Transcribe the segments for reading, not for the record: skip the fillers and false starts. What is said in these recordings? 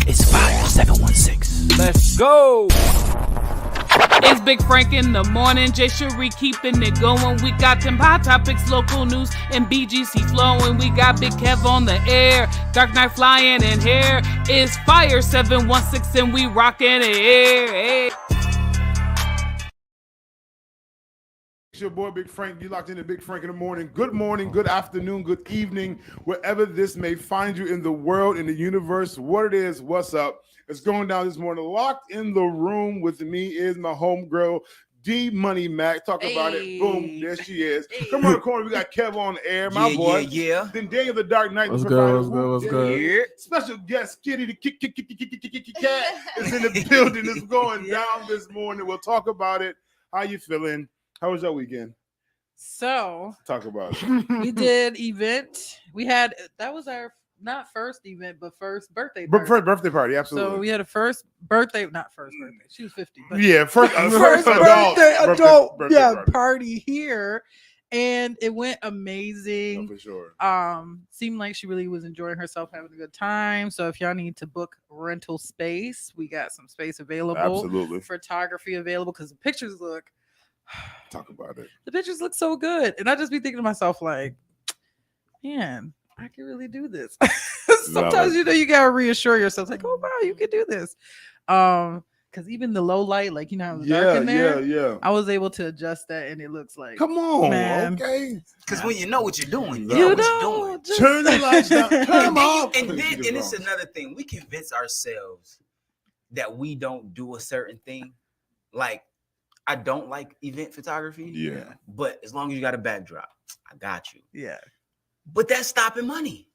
It's Fire 716. Let's go. It's Big Frank in the morning. Jay Cherie keeping it going. We got them hot topics, local news, and BGC flowing. We got Big Kev on the air. Dark Knight flying in here. It's Fire 716 and we rocking it. Hey. It's your boy Big Frank. You locked into Big Frank in the morning. Good morning, good afternoon, good evening, wherever this may find you in the world, in the universe, what it is, what's up. It's going down this morning. Locked in the room with me is my homegirl, D Money Mac. Talk about it. Boom. There she is. Come on the corner. We got Kev on the air, my boy. Yeah. Then Daniel the Dark Knight. What's good? What's good? Yeah. Special guest, Kitty the cat is in the building. It's going down this morning. We'll talk about it. How you feeling? How was your weekend? So Talk about it. we did event. That was our not first event, but first birthday party. First birthday party, absolutely. So we had a first birthday. She was 50. But Yeah, first adult birthday party here, and it went amazing. Oh, for sure. Seemed like she really was enjoying herself, having a good time. So if y'all need to book rental space, we got some space available. Absolutely. Photography available because the pictures look. Talk about it. The pictures look so good, and I just be thinking to myself like, man, I can really do this. Sometimes you gotta reassure yourself, like, oh wow, you can do this. Because even the low light, like how it's dark in there, yeah. I was able to adjust that, and it looks like, Come on, man. okay. Because when you know what you're doing, you You know what you're doing. just- Turn the lights down. Turn them off. And it's another thing. We convince ourselves that we don't do a certain thing. Like, I don't like event photography. Yeah. But as long as you got a backdrop, I got you. yeah. But that's stopping money.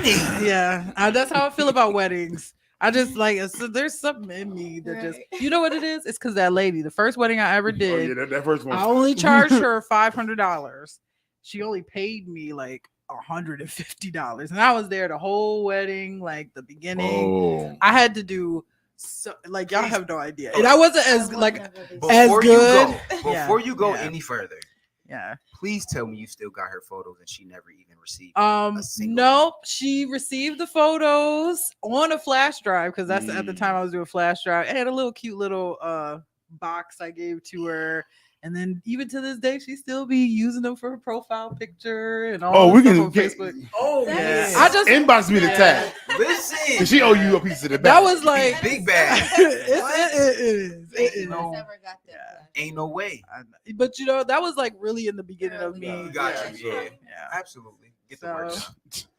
Yeah, that's how I feel about weddings. I just like so there's something in me that just you know what it is. It's because that lady, the first wedding I ever did, Oh, yeah, that first one. I only charged her $500. She only paid me like $150, and I was there the whole wedding, like the beginning. Oh. I had to do so like y'all have no idea, and I wasn't as like Before good. Before you go Yeah. any further, yeah. please tell me you still got her photos and she never even received a single No, she received the photos on a flash drive because that's at the time I was doing flash drive. I had a little cute little box I gave to her, and then even to this day she still be using them for her profile picture and all. We stuff can on Facebook. Oh Yeah, yeah. I just inbox me the tag. Listen. Cause she owe you a piece of the back. that was like Big bag. it is. No. Never got that. Ain't no way. But that was like really in the beginning of me. You got you. Yeah. Yeah. Absolutely. Get the work So,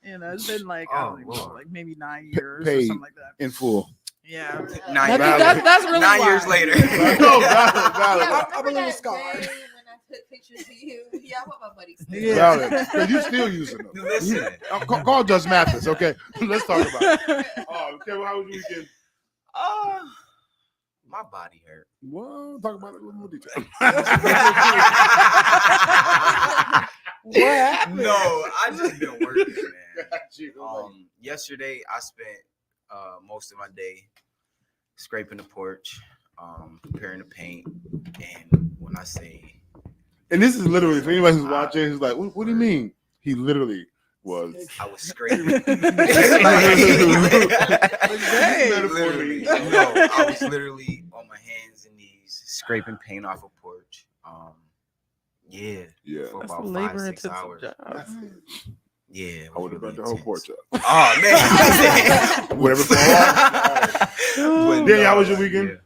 done. it's been like I don't even know, like maybe 9 years or Paid. something like that. in full. Yeah, 9 that's really 9 why. years later. No, valid. I'm a little scarred. When I took pictures of you, yeah, I want my buddies. Yeah. Valid. But you still using them. Listen. Call Judge Mathis, okay? Let's talk about it. Oh, okay. Well, how was your weekend? My body hurt. Well, talk about it in a little more detail. What happened? No, I just been working, man. Gee, Yesterday I spent most of my day scraping the porch, preparing the paint, and when I say, and this is literally for anybody who's watching, who's like, what do you mean? He literally was. I was scraping. Literally. No, I was literally on my hands and knees scraping paint off a porch. Yeah, for That's about a 5-6 labor-intensive hours. job. Yeah, I would have burnt the whole porch up. Oh man, Whatever. Danny, how was your weekend?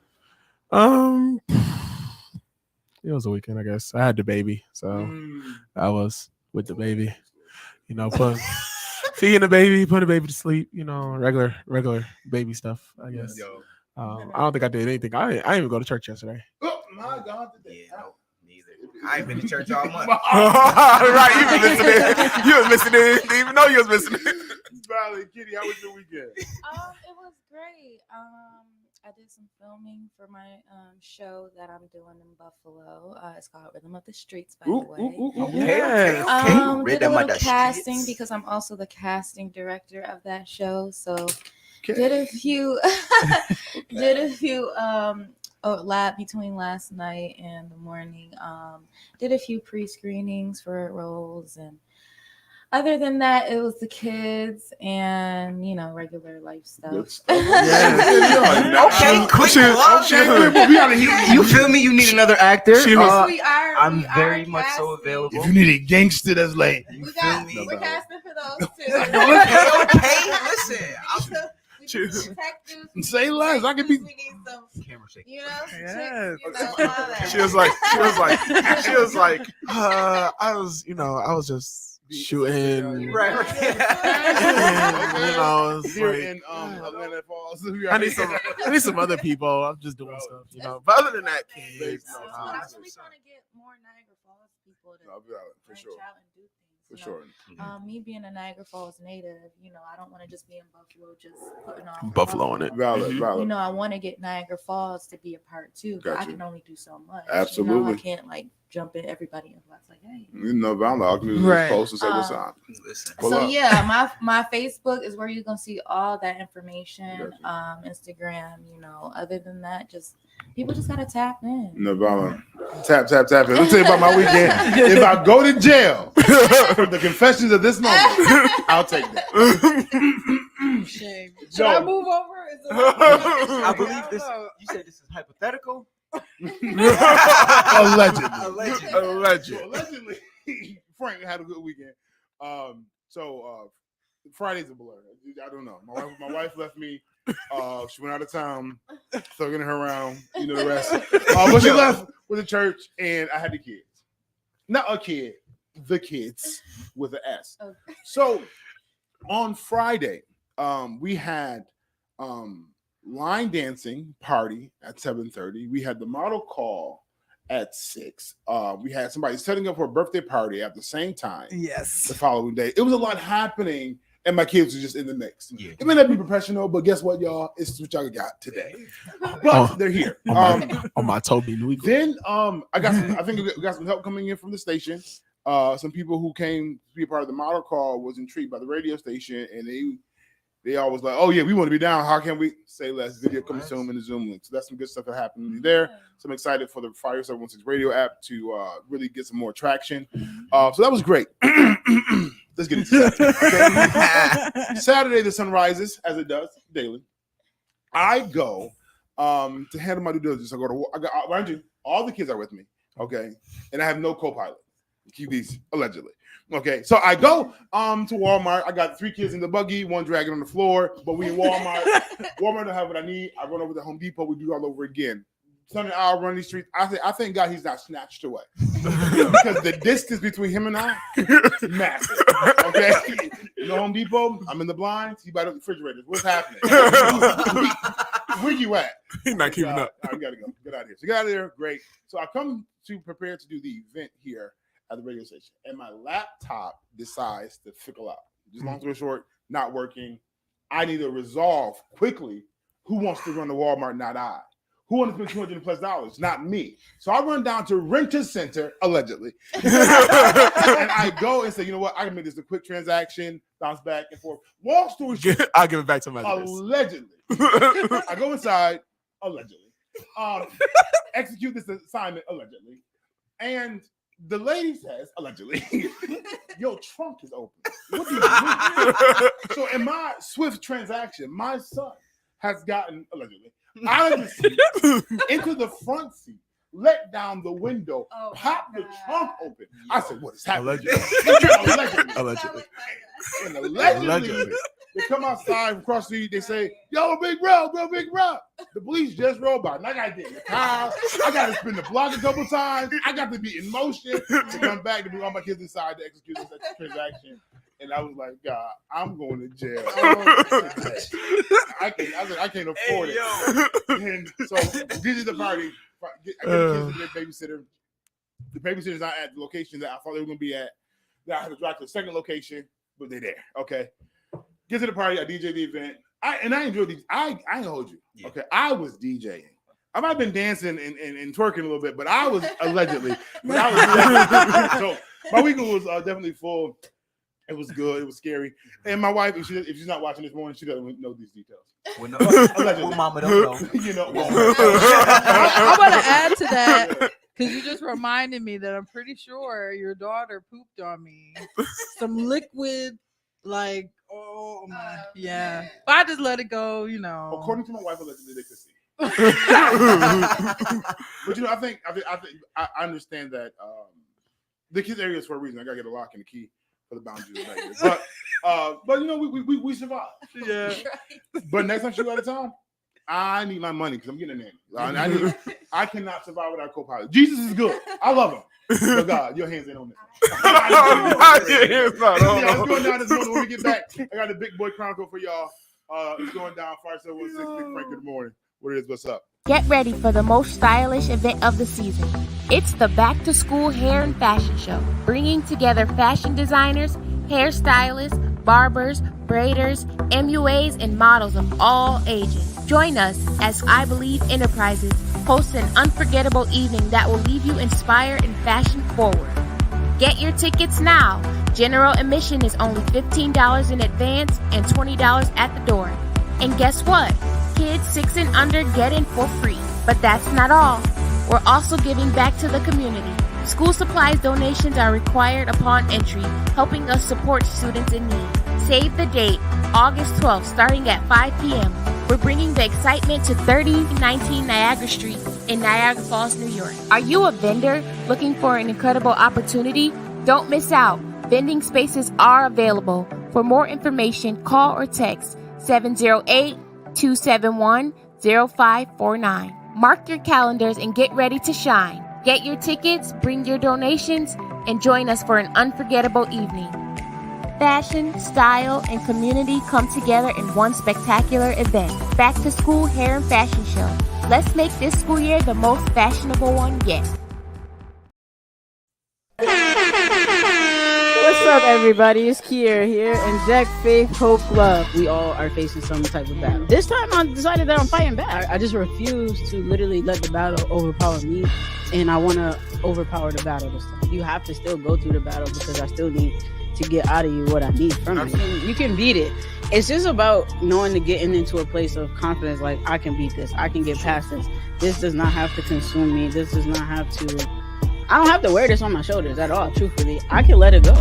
It was a weekend, I guess. I had the baby, so I was with the baby. Feeding the baby, putting the baby to sleep. Regular baby stuff, I guess. I don't think I did anything. I didn't even go to church yesterday. Oh my God! Yeah, no, neither. I ain't been to church all month. Right, you was listening. You was listening. Didn't even know you was listening. Valley, Kitty, how was your weekend? It was great. I did some filming for my show that I'm doing in Buffalo. It's called Rhythm of the Streets, by the way. Okay. Did a little casting because I'm also the casting director of that show. So did a few lab between last night and the morning. Did a few pre-screenings for roles, and Other than that, it was the kids and regular life stuff. Good stuff. Okay, quick You feel me? You need another actor? I'm very much so available. If you need a gangster that's late, we're casting for those too. Okay, listen. Say less. I can be. We need some Camera shake. Yes. She was like, I was just shooting. Right. Here in Atlanta Falls. I need some other people. I'm just doing stuff, But other than that, kids. I'm actually trying to get more Niagara Falls people to branch out and do things. For sure. Me being a Niagara Falls native, I don't want to just be in Buffalo, just putting on Buffalo on it. Valid. I want to get Niagara Falls to be a part too. But I can only do so much. Absolutely. I can't jump in everybody and like, hey. Valid. I can do this post and say what's up. Listen. So my Facebook is where you're gonna see all that information. Instagram, Other than that, just people just gotta tap in. Valid. Tap in. Let me tell you about my weekend. If I go to jail for the confessions of this moment, I'll take that. Shame. Should I move over? I believe this. You said this is hypothetical. Allegedly, Frank had a good weekend. So Friday's a blur. I don't know. My wife left me. She went out of town, thugging her around. The rest. But she left with the church, and I had the kids. Not a kid, the kids with an S. Okay. So on Friday, we had line dancing party at 7:30. We had the model call at 6. We had somebody setting up for a birthday party at the same time. Yes. The following day. It was a lot happening, and my kids were just in the mix. Yeah. It may not be professional, but guess what, y'all? It's what y'all got today. But they're here. On my Toby Louis. Then I think we got some help coming in from the station. Some people who came to be a part of the model call was intrigued by the radio station, and they always like, oh yeah, we want to be down. How can we say less? Video coming soon in the Zoom link. So that's some good stuff that happened there. So I'm excited for the Fire 716 radio app to really get some more traction. So that was great. Let's get into Saturday. Okay? Saturday, the sun rises as it does daily. I go to handle my due diligence. Mind you, all the kids are with me. Okay, and I have no co-pilot. Keep these allegedly. Okay, so I go to Walmart. I got 3 kids in the buggy, 1 dragging on the floor. But we in Walmart. Walmart don't have what I need. I run over to Home Depot. We do it all over again. Sunday hour run these streets. I thank God he's not snatched away because the distance between him and I massive. Okay, Home Depot. I'm in the blinds. He by the refrigerators. What's happening? Where you at? He's not keeping up. I gotta go. Get out of here. So get out of there. Great. So I come to prepare to do the event here at the radio station, and my laptop decides to fickle out. Just long story short, not working. I need to resolve quickly who wants to run the Walmart, not I. Who wants to spend $200+? Not me. So I run down to Rent-A-Center, allegedly. And I go and say, you know what? I can make this a quick transaction, bounce back and forth. Long story short. I'll give it back to my allegedly. I go inside, allegedly. Execute this assignment, allegedly. And the lady says, allegedly, your trunk is open. What do you mean? So in my swift transaction, my son has gotten, allegedly, out of the seat into the front seat, let down the window, popped the trunk open. I said, what is happening? Allegedly. And allegedly, they come outside from across the street, they say, yo, Big Bro. The police just rolled by. And I got to get in the car. I got to spin the block a couple times. I got to be in motion to come back to bring all my kids inside to execute this transaction. And I was like, God, I'm going to jail. I can't afford it. And so this is the party. I get the kids to the babysitter. The babysitter's not at the location that I thought they were going to be at. Then I had to drive to the second location, but they're there. Okay. Get to the party. I DJ the event. I enjoyed these. I ain't hold you. Yeah. Okay. I was DJing. I might have been dancing and twerking a little bit, but I was allegedly. But I was so my weekend was definitely full. It was good. It was scary. And my wife, if she's not watching this morning, she doesn't know these details. Well, mama don't know. You know. I want to add to that Because you just reminded me that I'm pretty sure your daughter pooped on me. Some liquid, like, oh my, yeah. But I just let it go, you know. According to my wife, allegedly they could see. But you know, I understand that the kids area is for a reason. I gotta get a lock and a key for the boundaries. But you know, we survive. Yeah. But next time she go out of town, I need my money because I'm getting a nanny. I cannot survive without co-pilot. Jesus is good. I love him. But God, your hands ain't on this. It's going down this morning. When we get back, I got the Big Boy Chronicle for y'all. It's going down 5716 Big Frank. Good morning. What it is? What's up? Get ready for the most stylish event of the season. It's the Back to School Hair and Fashion Show, bringing together fashion designers, hairstylists, barbers, braiders, MUAs, and models of all ages. Join us as I Believe Enterprises hosts an unforgettable evening that will leave you inspired and fashion forward. Get your tickets now. General admission is only $15 in advance and $20 at the door. And guess what? Kids 6 and under get in for free. But that's not all. We're also giving back to the community. School supplies donations are required upon entry, helping us support students in need. Save the date, August 12th, starting at 5 p.m. We're bringing the excitement to 3019 Niagara Street in Niagara Falls, New York. Are you a vendor looking for an incredible opportunity? Don't miss out. Vending spaces are available. For more information, call or text 708-271-0549. Mark your calendars and get ready to shine. Get your tickets, bring your donations, and join us for an unforgettable evening. Fashion, style, and community come together in one spectacular event. Back to School Hair and Fashion Show. Let's make this school year the most fashionable one yet. What's up, everybody? It's Kier here, and Jack, Faith, Hope, Love. We all are facing some type of battle. This time, I decided that I'm fighting back. I just refuse to literally let the battle overpower me, and I want to overpower the battle this time. You have to still go through the battle because I still need to get out of you what I need from you. You can beat it. It's just about knowing to getting into a place of confidence, like, I can beat this. I can get past this. This does not have to consume me. This does not have to... I don't have to wear this on my shoulders at all, truthfully. I can let it go.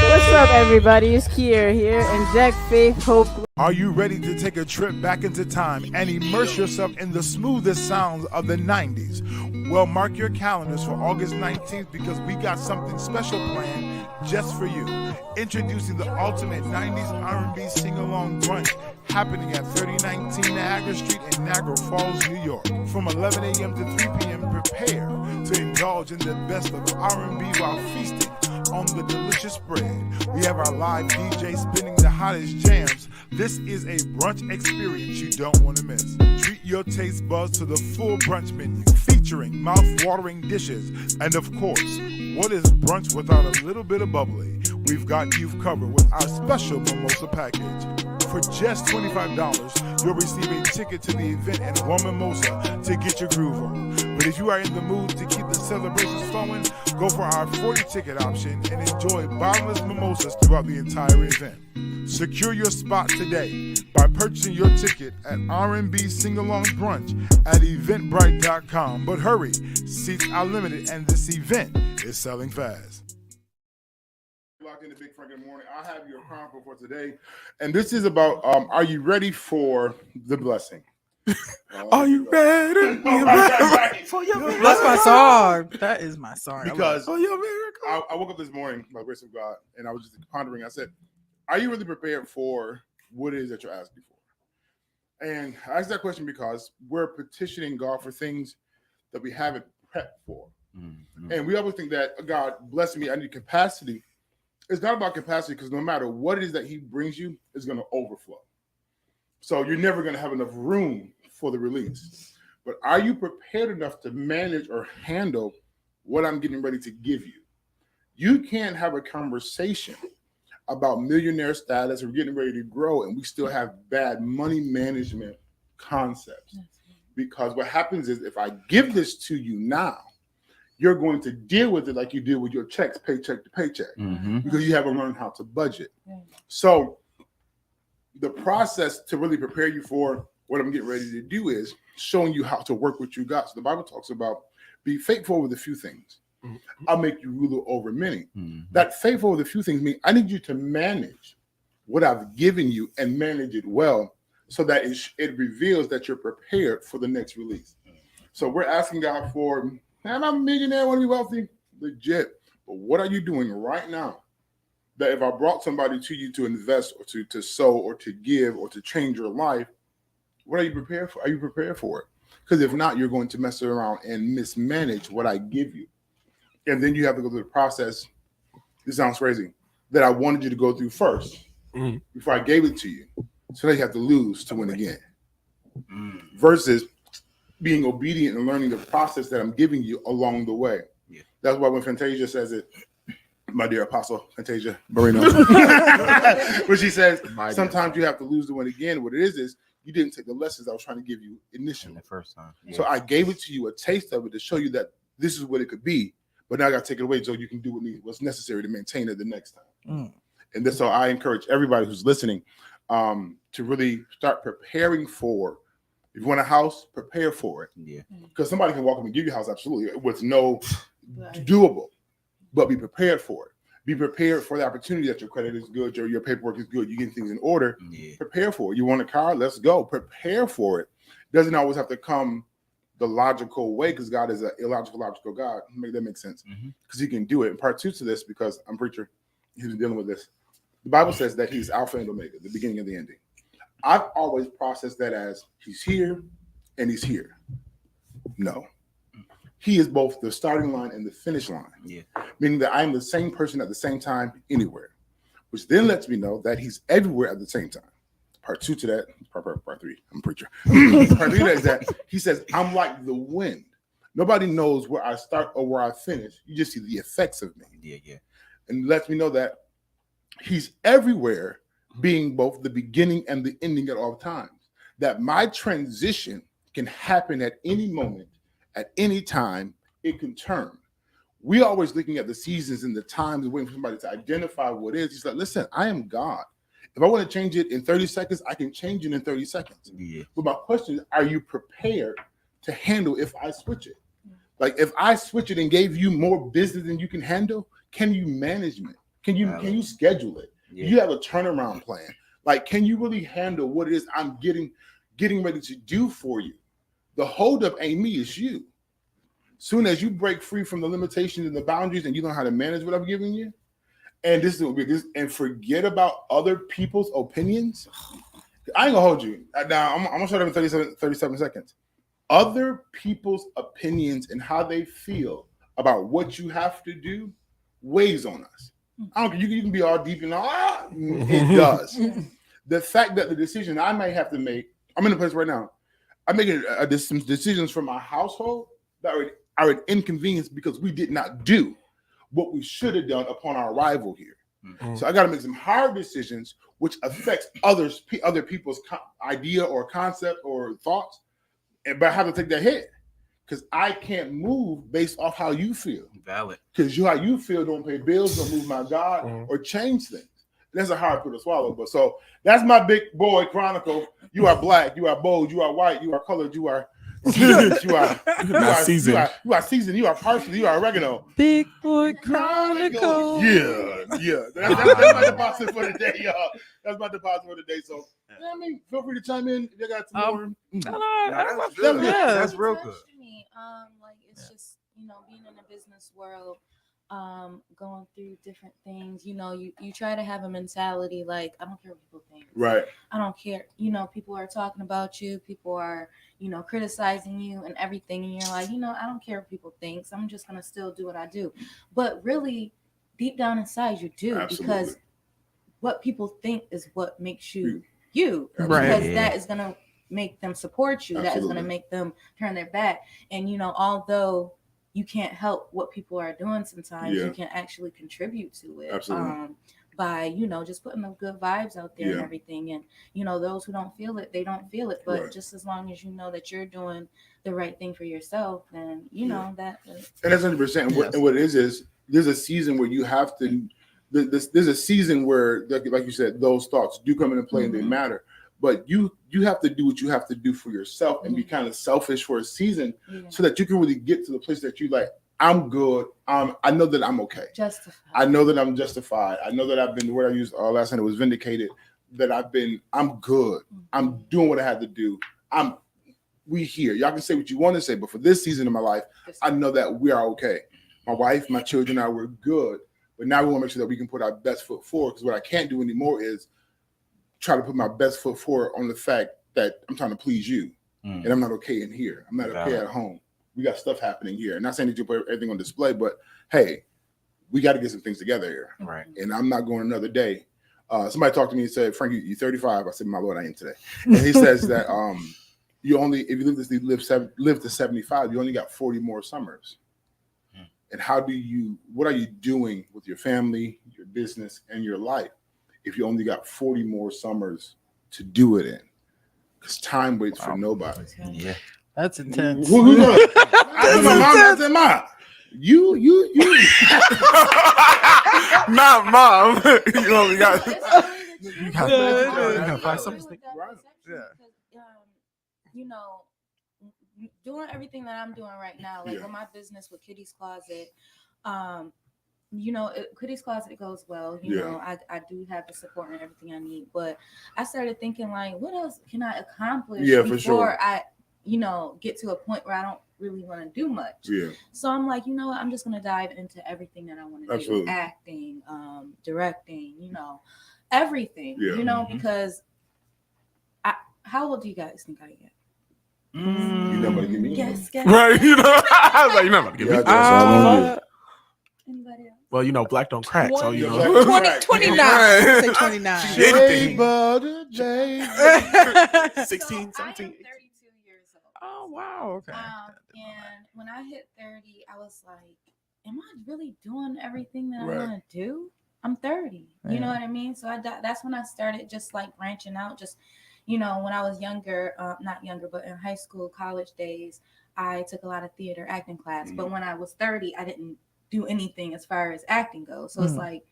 What's up, everybody? It's Kier here, and Jack, Faith, Hope. Are you ready to take a trip back into time and immerse yourself in the smoothest sounds of the 90s? Well, mark your calendars for August 19th because we got something special planned just for you. Introducing the ultimate 90s R&B sing-along brunch happening at 3019 Niagara Street in Niagara Falls, New York. From 11 a.m. to 3 p.m., prepare to indulge in the best of R&B while feasting on the delicious spread. We have our live DJ spinning the hottest jams. This is a brunch experience you don't want to miss. Treat your taste buds to the full brunch menu featuring mouth-watering dishes. And of course, what is brunch without a little bit of bubbly? We've got you covered with our special mimosa package. For just $25, you'll receive a ticket to the event and one mimosa to get your groove on. But if you are in the mood to keep the celebrations flowing, go for our 40 ticket option and enjoy bottomless mimosas throughout the entire event. Secure your spot today by purchasing your ticket at R&B Sing-Along Brunch at eventbrite.com. But hurry, seats are limited and this event is selling fast. Locked in the Big Frank in the morning. I have your chronicle for today, and this is about are you ready for the blessing? Are you ready? For your miracle? That's my song. That is my song. Because For your miracle. I woke up this morning by the grace of God, and I was just pondering. I said, are you really prepared for what it is that you're asking for? And I asked that question because we're petitioning God for things that we haven't prepped for. Mm-hmm. And we always think that, God, bless me, I need capacity. It's not about capacity because no matter what it is that he brings you, it's going to overflow. So you're never going to have enough room for the release. But are you prepared enough to manage or handle what I'm getting ready to give you? You can't have a conversation about millionaire status or getting ready to grow, and we still have bad money management concepts. Because what happens is if I give this to you now, you're going to deal with it like you deal with your checks, paycheck to paycheck, because you haven't learned how to budget. So the process to really prepare you for what I'm getting ready to do is showing you how to work what you got. So the Bible talks about be faithful with a few things. I'll make you ruler over many. That faithful with a few things means I need you to manage what I've given you and manage it well so that it reveals that you're prepared for the next release. So we're asking God for, man, I'm a millionaire, I want to be wealthy. Legit. But what are you doing right now that if I brought somebody to you to invest or to sow or to give or to change your life, what are you prepared for? Are you prepared for it? Because if not, you're going to mess around and mismanage what I give you. And then you have to go through the process. This sounds crazy. That I wanted you to go through first before I gave it to you. So that you have to lose to win again. Versus being obedient and learning the process that I'm giving you along the way. Yeah. That's why when Fantasia says it, my dear Apostle Fantasia Marino, when she says sometimes you have to lose to win again, what it is you didn't take the lessons I was trying to give you initially. The first time. Yeah. So I gave it to you, a taste of it to show you that this is what it could be. But now I got to take it away so you can do what's necessary to maintain it the next time. And this, so I encourage everybody who's listening to really start preparing for. If you want a house, prepare for it. Yeah. Because somebody can walk up and give you a house, absolutely, with no doable. But be prepared for it. Be prepared for the opportunity that your credit is good, your paperwork is good, you get things in order. Yeah. Prepare for it. You want a car? Let's go. Prepare for it. Doesn't always have to come the logical way because God is an illogical, logical God. Make that make sense? Because he can do it. And part two to this, because I'm a preacher, he's been dealing with this. The Bible says that he's Alpha and Omega, the beginning and the ending. I've always processed that as he's here and he's here. No. He is both the starting line and the finish line. Yeah. Meaning that I am the same person at the same time anywhere, which then lets me know that he's everywhere at the same time. Part two to that, part three, I'm a preacher. Part three to that is that he says, I'm like the wind. Nobody knows where I start or where I finish. You just see the effects of me. Yeah, yeah. And it lets me know that he's everywhere, being both the beginning and the ending at all times. That my transition can happen at any moment, at any time, it can turn. We're always looking at the seasons and the times and waiting for somebody to identify what it is. He's like, listen, I am God. If I want to change it in 30 seconds, I can change it in 30 seconds. Yeah. But my question is, are you prepared to handle if I switch it? Like if I switch it and gave you more business than you can handle, can you manage it? Can you schedule it? Yeah. You have a turnaround plan. Like, can you really handle what it is I'm getting ready to do for you? The holdup ain't me, it's you. Soon as you break free from the limitations and the boundaries and you know how to manage what I'm giving you, and forget about other people's opinions. I ain't gonna hold you. Now I'm gonna shut up in 37 seconds. Other people's opinions and how they feel about what you have to do weighs on us. I don't care. You can be all deep and all, it does. The fact that the decision I might have to make, I'm in a place right now, I'm making some decisions for my household that are an inconvenience because we did not do what we should have done upon our arrival here. So I got to make some hard decisions, which affects other people's idea or concept or thoughts, but I have to take that hit because I can't move based off how you feel. Valid. Because how you feel don't pay bills, don't move my God, or change things. That's a hard pill to swallow. But so that's my big boy chronicle. You are black, you are bold, you are white, you are colored, you are seasoned, you are seasoned, you are parsley, you are oregano. Big boy chronicle. Yeah. That's my deposit for the day, y'all. That's my deposit for the day. So I mean, feel free to chime in. You got some more. That's good. That's real good. Like it's just being in the business world. Going through different things, you try to have a mentality like I don't care what people think. Right. I don't care. People are talking about you, people are, criticizing you and everything, and you're like, I don't care what people think. So I'm just gonna still do what I do. But really, deep down inside, you do. Absolutely. Because what people think is what makes you. Right. Because that is gonna make them support you. Absolutely. That is gonna make them turn their back. And although you can't help what people are doing sometimes. Yeah. You can actually contribute to it. Absolutely. By, just putting the good vibes out there and everything. And, those who don't feel it, they don't feel it. But just as long as you know that you're doing the right thing for yourself, then, that. And that's 100%. Yes. And what it is there's a season where you have to, there's a season where, like you said, those thoughts do come into play and they matter. but you have to do what you have to do for yourself and be kind of selfish for a season so that you can really get to the place that you like, I'm good. I know that I'm okay. Justified. I know that I'm justified. I know that I've been, the word I used last night, it was vindicated, that I'm good. I'm doing what I had to do. We here. Y'all can say what you want to say, but for this season of my life, I know that we are okay. My wife, my children, I were good. But now we want to make sure that we can put our best foot forward, because what I can't do anymore is try to put my best foot forward on the fact that I'm trying to please you. And I'm not okay in here. I'm not okay at home. We got stuff happening here. Not saying that you put everything on display, but hey, we got to get some things together here. Right. And I'm not going another day. Somebody talked to me and said, Frank, you're 35. I said, my Lord, I am today. And he says that you only, if you live to 75, you only got 40 more summers. And what are you doing with your family, your business, and your life if you only got 40 more summers to do it in? Because time waits for nobody. Yeah. That's intense. Who knows? I said, Mom. You. Not mom. You know, you got to find something. You know, doing everything that I'm doing right now, like with my business with Kitty's Closet, you know, Kitty's Closet goes well. You know, I do have the support and everything I need, but I started thinking, like, what else can I accomplish before I, you know, get to a point where I don't really want to do much. Yeah. So I'm like, you know what, I'm just gonna dive into everything that I want to do. Acting, directing, you know, everything. You know, because how old do you guys think I am? You know what give me? Guess. Right, you know. I was like, you're not about to give me. Anybody else? Well, you know, black don't crack, so you know. 29. Say 29. 16, 17. I'm 32 years old. Oh, wow. Okay. And when I hit 30, I was like, am I really doing everything that I want to do? I'm 30. You know what I mean? So that's when I started just like branching out. Just, you know, when I was younger, not younger, but in high school, college days, I took a lot of theater acting class. But when I was 30, I didn't do anything as far as acting goes. So it's like,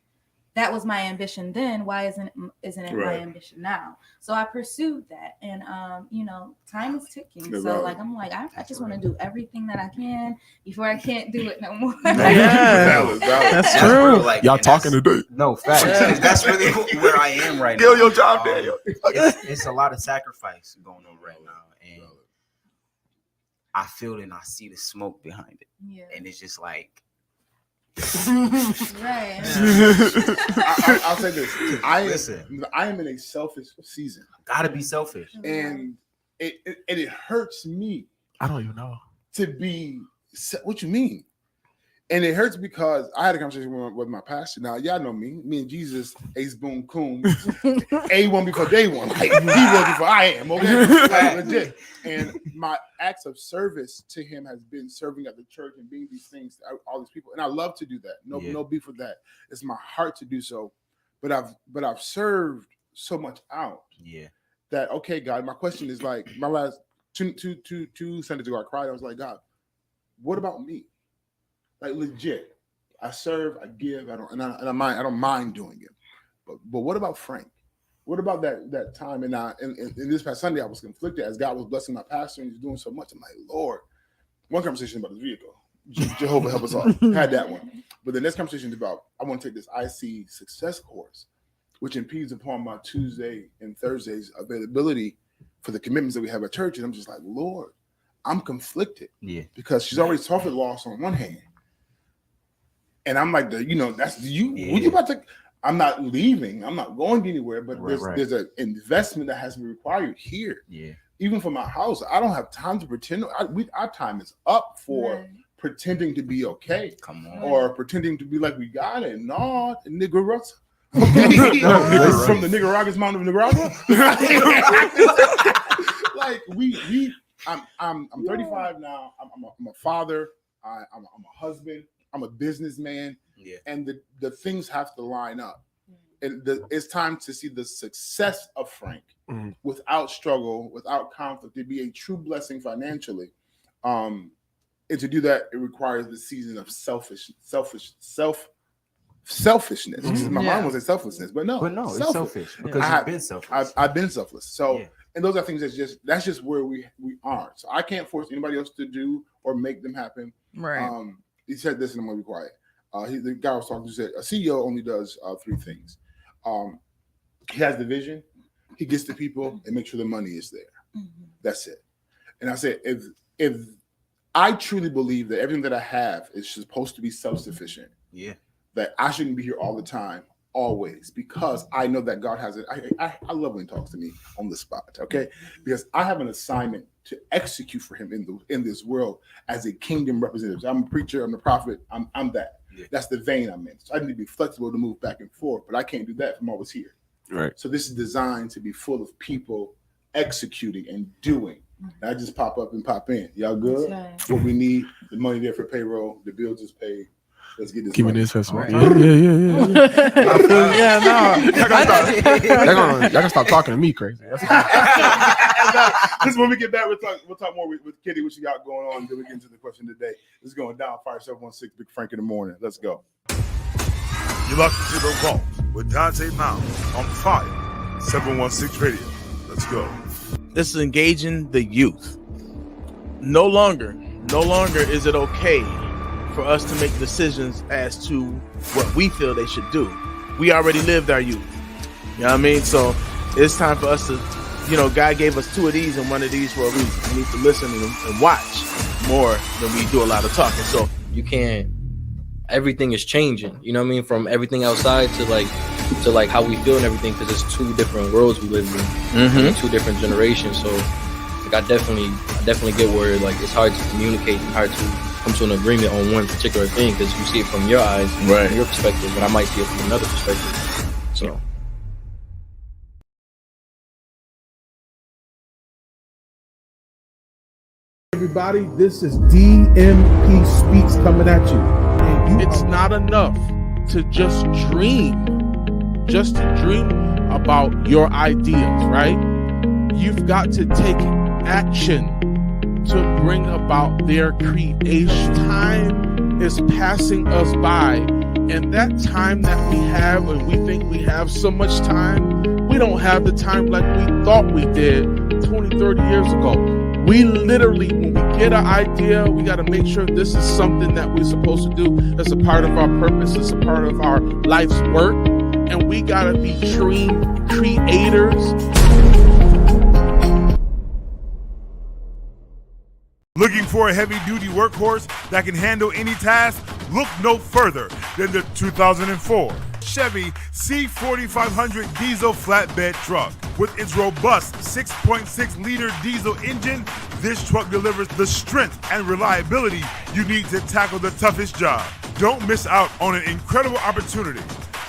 that was my ambition then. Why isn't it my ambition now? So I pursued that, and you know, time is ticking. So like, I'm like, I just want to do everything that I can before I can't do it no more. That's true. Like, y'all talking today? No facts. That's really where I am right now. Kill your job, Daniel. It's a lot of sacrifice going on right now, and I feel it and I see the smoke behind it, and it's just like. Right. I'll say this. I am in a selfish season. Gotta be selfish. And it hurts me. I don't even know. To be, what you mean? And it hurts because I had a conversation with my pastor. Now, y'all know me and Jesus, Ace Boom Coon, A1 before day one. Like, he was before I am, okay? Like, legit. And my acts of service to him has been serving at the church and being these things, all these people. And I love to do that. No beef with that. It's my heart to do so. But I've served so much out. Yeah. That, okay, God, my question is like, my last two Sundays ago, I cried. I was like, God, what about me? Like, legit, I serve, I give, I don't mind doing it. But what about Frank? What about that time? And in this past Sunday, I was conflicted as God was blessing my pastor and he's doing so much. I'm like, Lord, one conversation about his vehicle. Jehovah help us all. Had that one. But the next conversation is about, I want to take this IC success course, which impedes upon my Tuesday and Thursdays availability for the commitments that we have at church. And I'm just like, Lord, I'm conflicted. Yeah. Because she's already suffered loss on one hand. And I'm like, that's you. Yeah. What you about to? I'm not leaving. I'm not going anywhere. But there's an investment that has to be required here. Yeah. Even for my house, I don't have time to pretend. Our time is up for pretending to be okay. Come on. Or pretending to be like we got it. No, Niagara. Okay. From the Nicaragua's Mountain of Niagara. Like I'm 35 now. I'm a father. I'm a husband. I'm a businessman, and the things have to line up. And it's time to see the success of Frank without struggle, without conflict, to be a true blessing financially. And to do that, it requires the season of self selfishness. My Yeah. mom was a selflessness, but no, it's selfish because I you've been selfish. I've been selfless. So, Yeah. and those are things that's just where we are. So I can't force anybody else to do or make them happen. Right. He said this, and I'm gonna be quiet. The guy was talking to said a CEO only does 3 things. He has the vision, he gets the people, and make sure the money is there. That's it. And I said, if I truly believe that everything that I have is supposed to be self-sufficient, that I shouldn't be here all the time, always, because I know that God has it. I love when he talks to me on the spot, okay? Because I have an assignment to execute for him in this world as a kingdom representative. So I'm a preacher, I'm a prophet, I'm that. That's the vein I'm in. So I need to be flexible to move back and forth, but I can't do that if I'm always here. Right. So this is designed to be full of people executing and doing. And I just pop up and pop in. Y'all good? What we need, the money there for payroll, the bills is paid. Let's get this. Keeping money. this festival. Right. Yeah, no. Y'all gonna stop talking to me crazy. This when we get back, we'll talk more with Kitty, what she got going on. Then we get into the question today. This is going down. Fire 716, Big Frank in the morning. Let's go. You're locked into the vault with Dante Mount on Fire 716 Radio. Let's go. This is engaging the youth. No longer is it okay for us to make decisions as to what we feel they should do. We already lived our youth. You know what I mean? So it's time for us to, God gave us 2 of these and 1 of these for a reason. We need to listen and watch more than we do a lot of talking. So you can't, everything is changing, you know what I mean? From everything outside to like how we feel and everything, because it's 2 different worlds we live in, 2 different generations. So like I definitely get where like it's hard to communicate and hard to come to an agreement on one particular thing because you see it from your eyes, right, from your perspective, but I might see it from another perspective. So. Everybody, this is DMP Speaks coming at you. And it's not enough to just dream about your ideas, right? You've got to take action to bring about their creation. Time is passing us by, and that time that we have, and we think we have so much time, we don't have the time like we thought we did 20, 30 years ago. We literally, when we get an idea, we got to make sure this is something that we're supposed to do. It's a part of our purpose. It's a part of our life's work. And we got to be dream creators. Looking for a heavy-duty workhorse that can handle any task? Look no further than the 2004 Chevy C4500 diesel flatbed truck. With its robust 6.6-liter diesel engine, this truck delivers the strength and reliability you need to tackle the toughest job. Don't miss out on an incredible opportunity.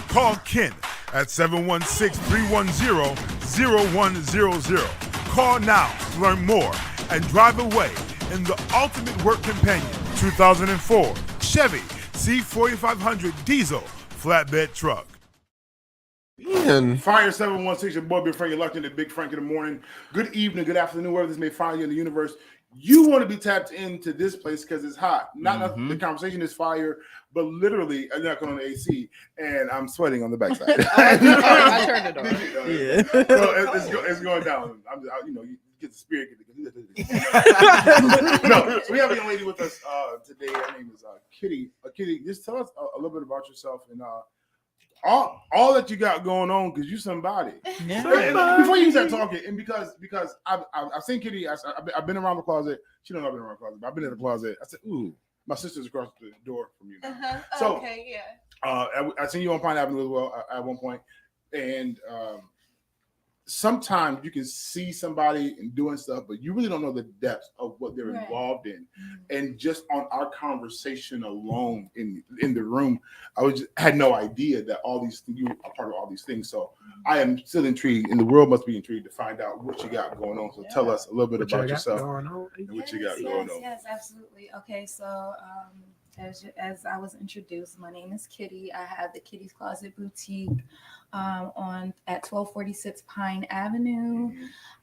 Call Ken at 716-310-0100. Call now to learn more and drive away in the ultimate work companion 2004 Chevy C4500 diesel flatbed truck. Fire 716, your boy Big Frank, you're locked into Big Frank in the morning. Good evening, good afternoon, wherever this may find you in the universe. You want to be tapped into this place because it's hot. Not the conversation is fire, but literally, I'm not going on the AC, and I'm sweating on the backside. I turned it on. Yeah. So it's going down. You get the spirit. No, so we have a young lady with us today. Her name is Kitty. Kitty, just tell us a little bit about yourself and all that you got going on, because you somebody. Yeah. So, before you start talking, and because I've seen Kitty, I've been around the closet. She don't know I've been around the closet, but I've been in the closet. I said, ooh, my sister's across the door from you now. So, okay, yeah. I seen you on Pine Avenue as well at one point, and sometimes you can see somebody and doing stuff, but you really don't know the depths of what they're involved in. And just on our conversation alone in the room, I had no idea that you are part of all these things. So I am still intrigued, and the world must be intrigued to find out what you got going on. So tell us a little bit about yourself and what you got going on. Yes, absolutely. Okay, so as I was introduced, my name is Kitty. I have the Kitty's Closet Boutique on at 1246 Pine Avenue.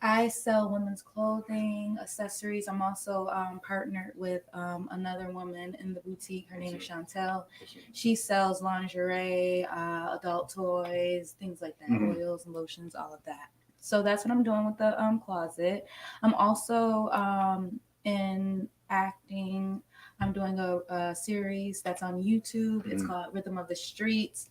I sell women's clothing, accessories. I'm also partnered with another woman in the boutique. Her name is Chantel. She sells lingerie, adult toys, things like that, oils and lotions, all of that. So that's what I'm doing with the closet. I'm also in acting. I'm doing a series that's on YouTube. It's called Rhythm of the Streets.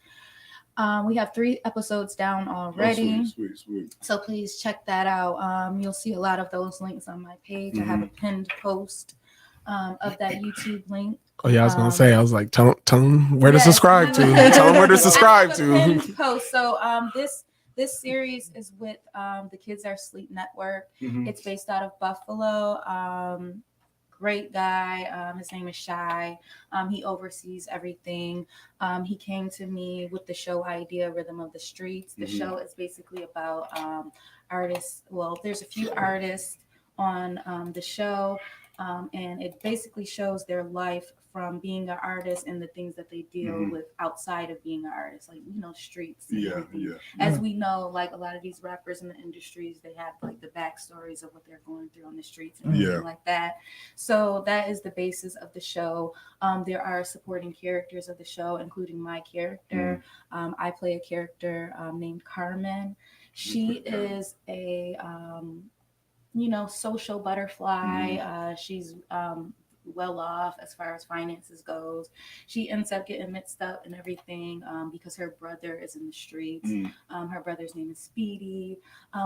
We have 3 episodes down already. Oh, sweet. So please check that out. You'll see a lot of those links on my page. I have a pinned post of that YouTube link. Oh yeah, I was gonna say. I was like, tell them where to subscribe to. Tell them where to subscribe to. Pinned post. So this series is with the Kids Are Asleep Network. It's based out of Buffalo. Great guy. His name is Shy. He oversees everything. He came to me with the show idea, Rhythm of the Streets. The show is basically about artists. Well, there's a few artists on the show, and it basically shows their life from being an artist and the things that they deal with outside of being an artist, like, streets. And as we know, like a lot of these rappers in the industries, they have like the backstories of what they're going through on the streets and everything like that. So that is the basis of the show. There are supporting characters of the show, including my character. I play a character named Carmen. She is a social butterfly. She's well off as far as finances goes. She ends up getting mixed up and everything because her brother is in the streets. Her brother's name is Speedy.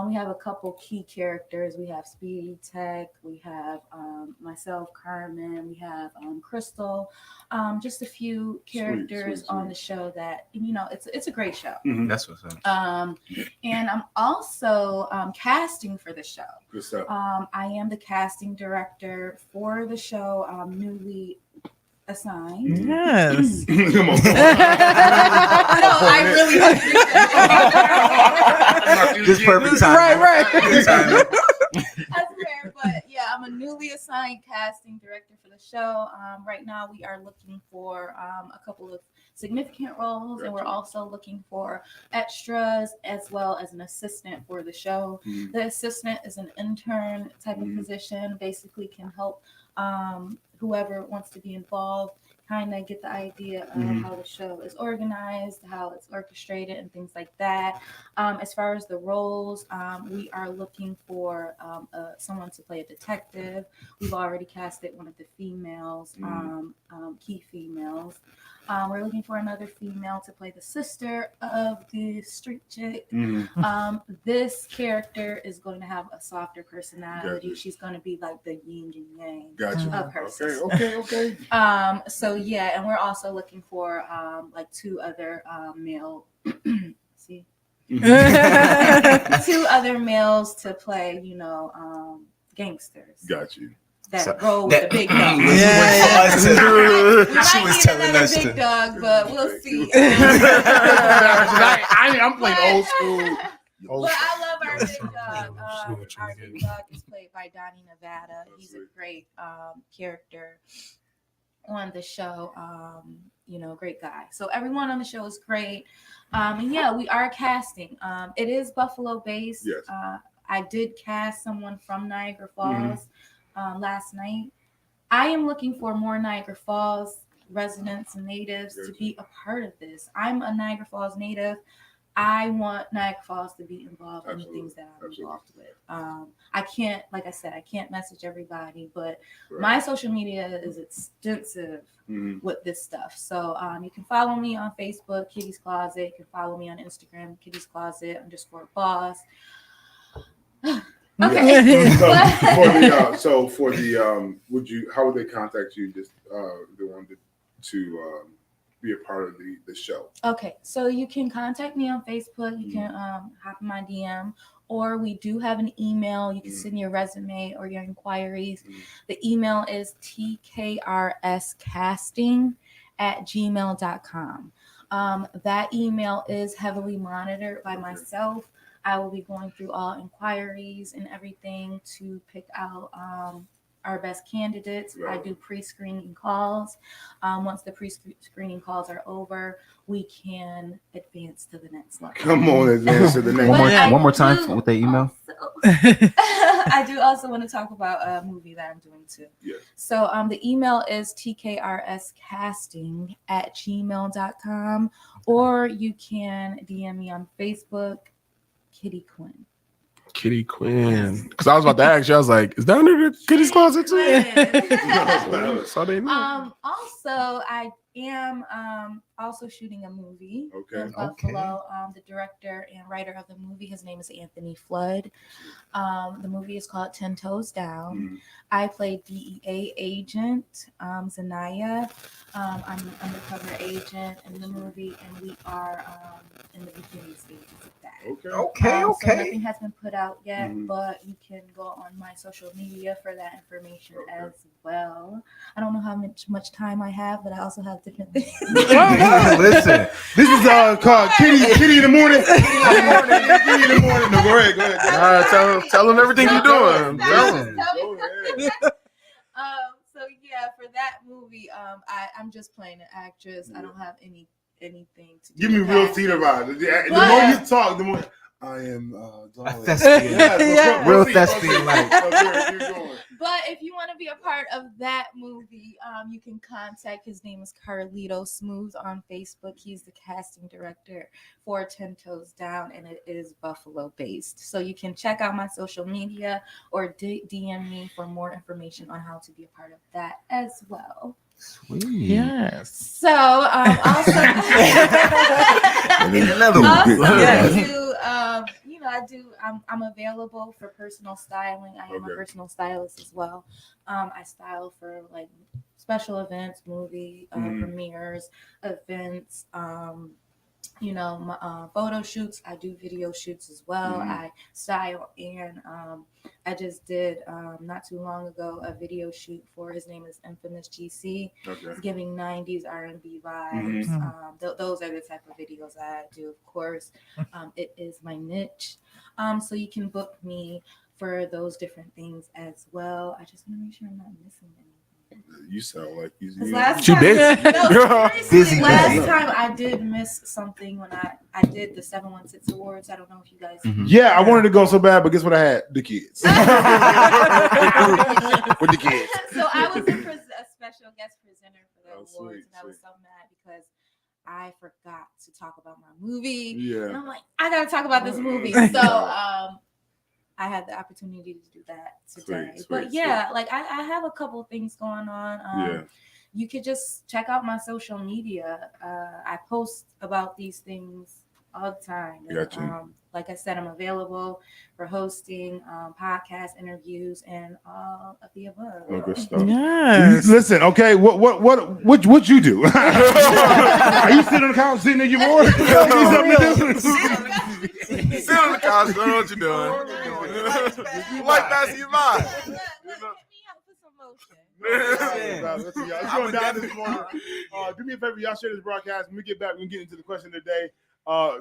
We have a couple key characters. We have Speedy Tech. We have myself, Carmen. We have Crystal. Just a few characters on the show that it's a great show. That's what's up. And I'm also casting for the show. Good stuff. I am the casting director for the show, newly assigned. Yes. Come on. No, I really appreciate it. Just perfect time. Right. That's fair, but yeah, I'm a newly assigned casting director for the show. Right now, we are looking for a couple of significant roles, and we're also looking for extras as well as an assistant for the show. The assistant is an intern type of position, basically can help whoever wants to be involved kind of get the idea of how the show is organized, how it's orchestrated, and things like that. As far as the roles, we are looking for someone to play a detective. We've already casted one of the females, key females. We're looking for another female to play the sister of the street chick. This character is going to have a softer personality. She's going to be like the yin and yang of her sister. Okay. So yeah, and we're also looking for like 2 other male. See. 2 other males to play, gangsters. Got you. That roll with the big dog. She was telling us big dog, but we'll see. I'm playing old school. But I love our big dog. Our big dog is played by Donnie Nevada. He's a great character on the show. Great guy. So everyone on the show is great. And yeah, we are casting. It is Buffalo based. Yes. I did cast someone from Niagara Falls last night. I am looking for more Niagara Falls residents and natives to be a part of this. I'm a Niagara Falls native. I want Niagara Falls to be involved in the things that I'm involved with. I can't, like I said, I can't message everybody, but my social media is extensive with this stuff. So you can follow me on Facebook, Kitty's Closet. You can follow me on Instagram, Kitty's Closet _boss. Okay. How would they contact you? Just they wanted to be a part of the show. Okay, so you can contact me on Facebook. You can hop in my DM, or we do have an email. You can send your resume or your inquiries. The email is tkrschasting@gmail.com. That email is heavily monitored by myself. I will be going through all inquiries and everything to pick out our best candidates. I do pre-screening calls. Once the pre-screening calls are over, we can advance to the next level. Come on, advance to the next But One more time with the email. I do also want to talk about a movie that I'm doing too. Yes. So the email is tkrscasting@gmail.com, or you can DM me on Facebook, Kitty Quinn. Kitty Quinn. Because I was about to ask you, I was like, is that under the Kitty's closet too? So they know. Also, I am also shooting a movie in Buffalo. The director and writer of the movie, his name is Anthony Flood. The movie is called 10 Toes Down. I played DEA agent Zanaya. I'm an undercover agent in the movie, and we are in the beginning stages of that. So nothing has been put out yet, but you can go on my social media for that information as well. I don't know how much time I have, but I also have different things. Listen, this is called Kitty in the morning. Kitty in the morning. No, go ahead. Tell them everything you're doing. So yeah, for that movie, I'm just playing an actress. I don't have anything to do. Give me real theater vibes. The more you talk, the more I am a thespian. Real thespian. But if you want to be a part of that movie, you can contact. His name is Carlito Smooth on Facebook. He's the casting director for 10 Toes Down, and it is Buffalo based. So you can check out my social media or DM me for more information on how to be a part of that as well. Sweet. Yes. So also, I'm available for personal styling. I am a personal stylist as well. I style for like special events, movie premieres, events, photo shoots. I do video shoots as well. I style, and I just did not too long ago a video shoot for, his name is Infamous GC. It's giving 90s R&B vibes. Those are the type of videos I do, of course. It is my niche. So you can book me for those different things as well. I just want to make sure I'm not missing anything. You sound like you busy. Last time I did miss something when I did the 716 Awards. I don't know if you guys. Yeah, I wanted to go so bad, but guess what? I had the kids. With the kids. So I was a special guest presenter for the awards, and I was so mad because I forgot to talk about my movie. Yeah, and I'm like, I gotta talk about this movie. So I had the opportunity to do that today. But yeah, like I have a couple things going on. You could just check out my social media. I post about these things all the time. And, like I said, I'm available for hosting, podcast interviews, and all of the above. Oh, good stuff. Yes. Listen, okay, what you do? Are you sitting on the couch, sitting in your board? Sit on the couch, don't know what you're doing. Like that's your mind. It's going down this morning. Do me a favor, y'all share this broadcast. When we get back, we're gonna get into the question of the day.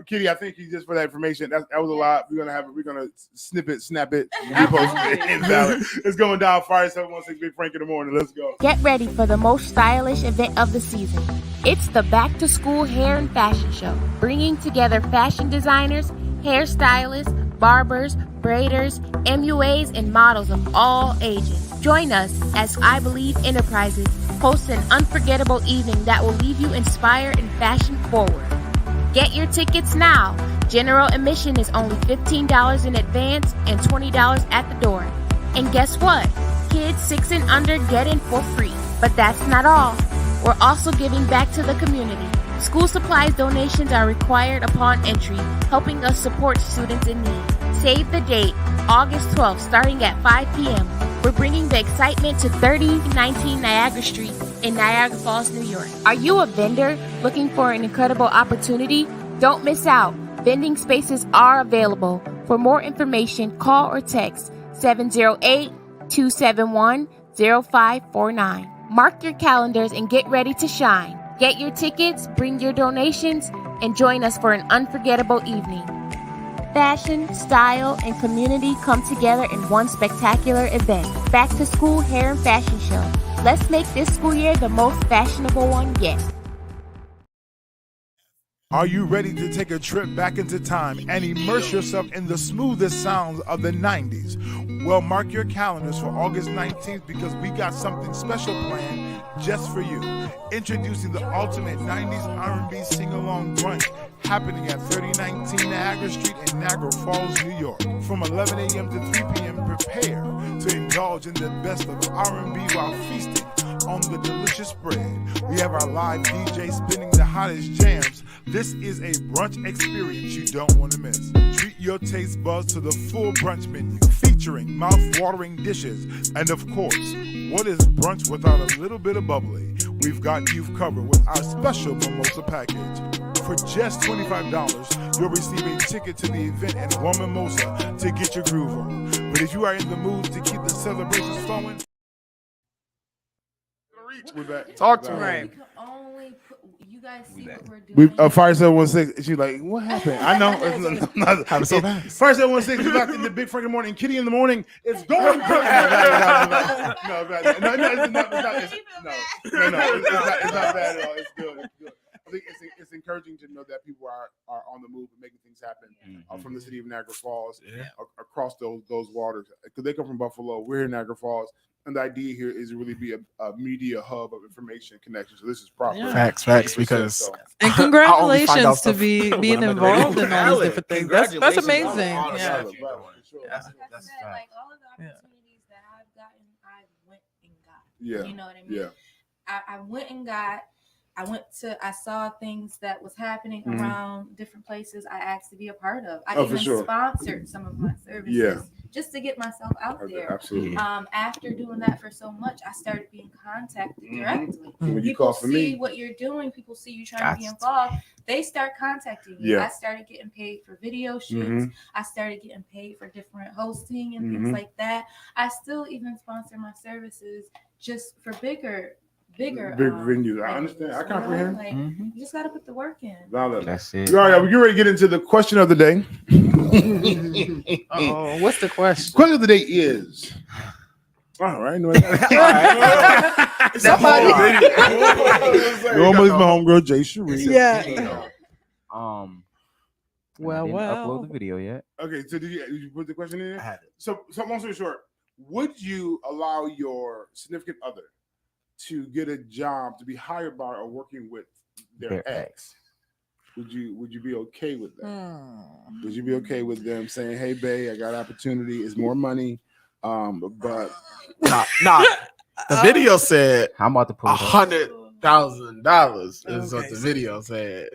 Kitty, I thank you just for that information. That was a lot. We're gonna snap it, repost it, and valid. It's going down. Fire 716 Big Frank in the morning. Let's go. Get ready for the most stylish event of the season. It's the Back to School Hair and Fashion Show, bringing together fashion designers, hairstylists, barbers, braiders, MUAs, and models of all ages. Join us as I Believe Enterprises hosts an unforgettable evening that will leave you inspired and fashion forward. Get your tickets now. General admission is only $15 in advance and $20 at the door. And guess what? Kids 6 and under get in for free. But that's not all. We're also giving back to the community. School supplies donations are required upon entry, helping us support students in need. Save the date, August 12th, starting at 5 p.m. We're bringing the excitement to 3019 Niagara Street in Niagara Falls, New York. Are you a vendor looking for an incredible opportunity? Don't miss out. Vending spaces are available. For more information, call or text 708-271-0549. Mark your calendars and get ready to shine. Get your tickets, bring your donations, and join us for an unforgettable evening. Fashion, style, and community come together in one spectacular event. Back to School Hair and Fashion Show. Let's make this school year the most fashionable one yet. Are you ready to take a trip back into time and immerse yourself in the smoothest sounds of the 90s? Well, mark your calendars for August 19th because we got something special planned just for you. Introducing the ultimate 90s R&B sing-along brunch happening at 3019 Niagara Street in Niagara Falls, New York. From 11 a.m. to 3 p.m., prepare to indulge in the best of R&B while feasting on the delicious spread. We have our live DJ spinning the hottest jams. This is a brunch experience you don't want to miss. Treat your taste buds to the full brunch menu featuring mouth-watering dishes. And of course, what is brunch without a little bit of bubbly? We've got you covered with our special mimosa package. For just $25, you'll receive a ticket to the event and one mimosa to get your groove on. But if you are in the mood to keep the celebrations flowing, we're back. Talk to me. Right. You guys see what we're doing. We Fire 716. She's like, what happened? I know. It's not, Happened so fast. Fire 716 is back in the Big Frank in the morning. Kitty in the morning. It's going crazy. No, it's not bad at all. It's good. It's good. I think it's encouraging to know that people are on the move and making things happen from the city of Niagara Falls across those waters. Because they come from Buffalo. We're in Niagara Falls. And the idea here is to really be a media hub of information connection. So this is proper. Yeah. Facts. Because and congratulations to be being involved in all these different things. That's amazing. Yeah. That's like all of the opportunities that I've gotten, I went and got. Yeah. You know what I mean? Yeah. I went and got. I saw things that was happening around different places I asked to be a part of. I even sponsored some of my services just to get myself out there. Absolutely. After doing that for so much, I started being contacted directly. When you People call for see me, what you're doing. People see you trying to be involved. They start contacting me. Yeah. I started getting paid for video shoots. I started getting paid for different hosting and things like that. I still even sponsor my services just for bigger venues. I understand. I comprehend. Like, you just got to put the work in. That's it. All right, we're ready to get into the question of the day. What's the question? Question of the day is. All right, no, Nobody's my homegirl, Jay Cherie. Yeah. Well, upload the video yet. Okay, so did you put the question in there? I had it. So long story short, would you allow your significant other to get a job to be hired by or working with their ex? Would you be okay with that? Would you be okay with them saying, "Hey, babe, I got an opportunity. It's more money, but nah." The video said I'm about to put $100,000 is what the video said.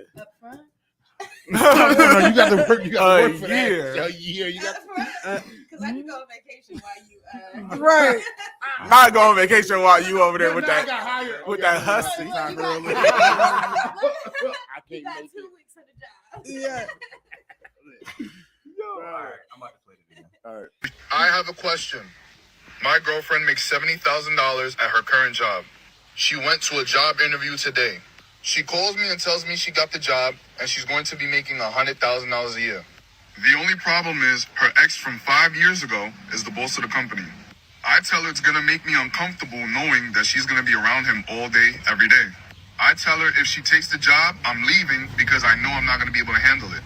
no, you got to work. You got to work for year. that. A year. You got. Because I can go on vacation while you. Right. Not go on vacation while you over there with I that got hired. hussy. I You can't got make 2 it. weeks of the job. Yeah. All right, I'm about to play the video. All right. I have a question. My girlfriend makes $70,000 at her current job. She went to a job interview today. She calls me and tells me she got the job and she's going to be making $100,000 a year. The only problem is her ex from 5 years ago is the boss of the company. I tell her it's going to make me uncomfortable knowing that she's going to be around him all day, every day. I tell her if she takes the job, I'm leaving because I know I'm not going to be able to handle it.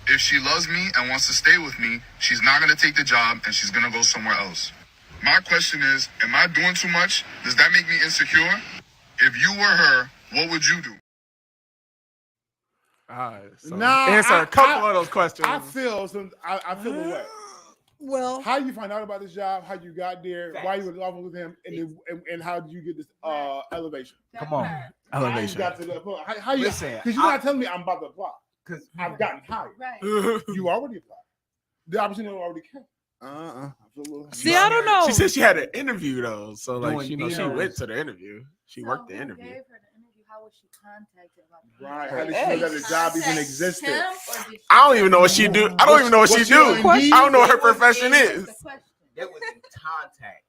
If she loves me and wants to stay with me, she's not going to take the job and she's going to go somewhere else. My question is, am I doing too much? Does that make me insecure? If you were her, what would you do? All right, so Nah, answer a couple of those questions. I feel the way. Well, how you find out about this job? How you got there? Why you were involved with him? And how did you get this elevation? Come on, elevation. How you? Listen, Because you're not telling me I'm about to apply. Because I've gotten hired. Right. You already applied. The opportunity already came. See, I don't know. She said she had an interview though, so like she videos. went to the interview. She worked the interview. Gave her the interview. How was she contacted about the Right. How did she know that the job even existed? I don't even know what she do. I don't even know what she do. I don't know what her profession is. They was in contact.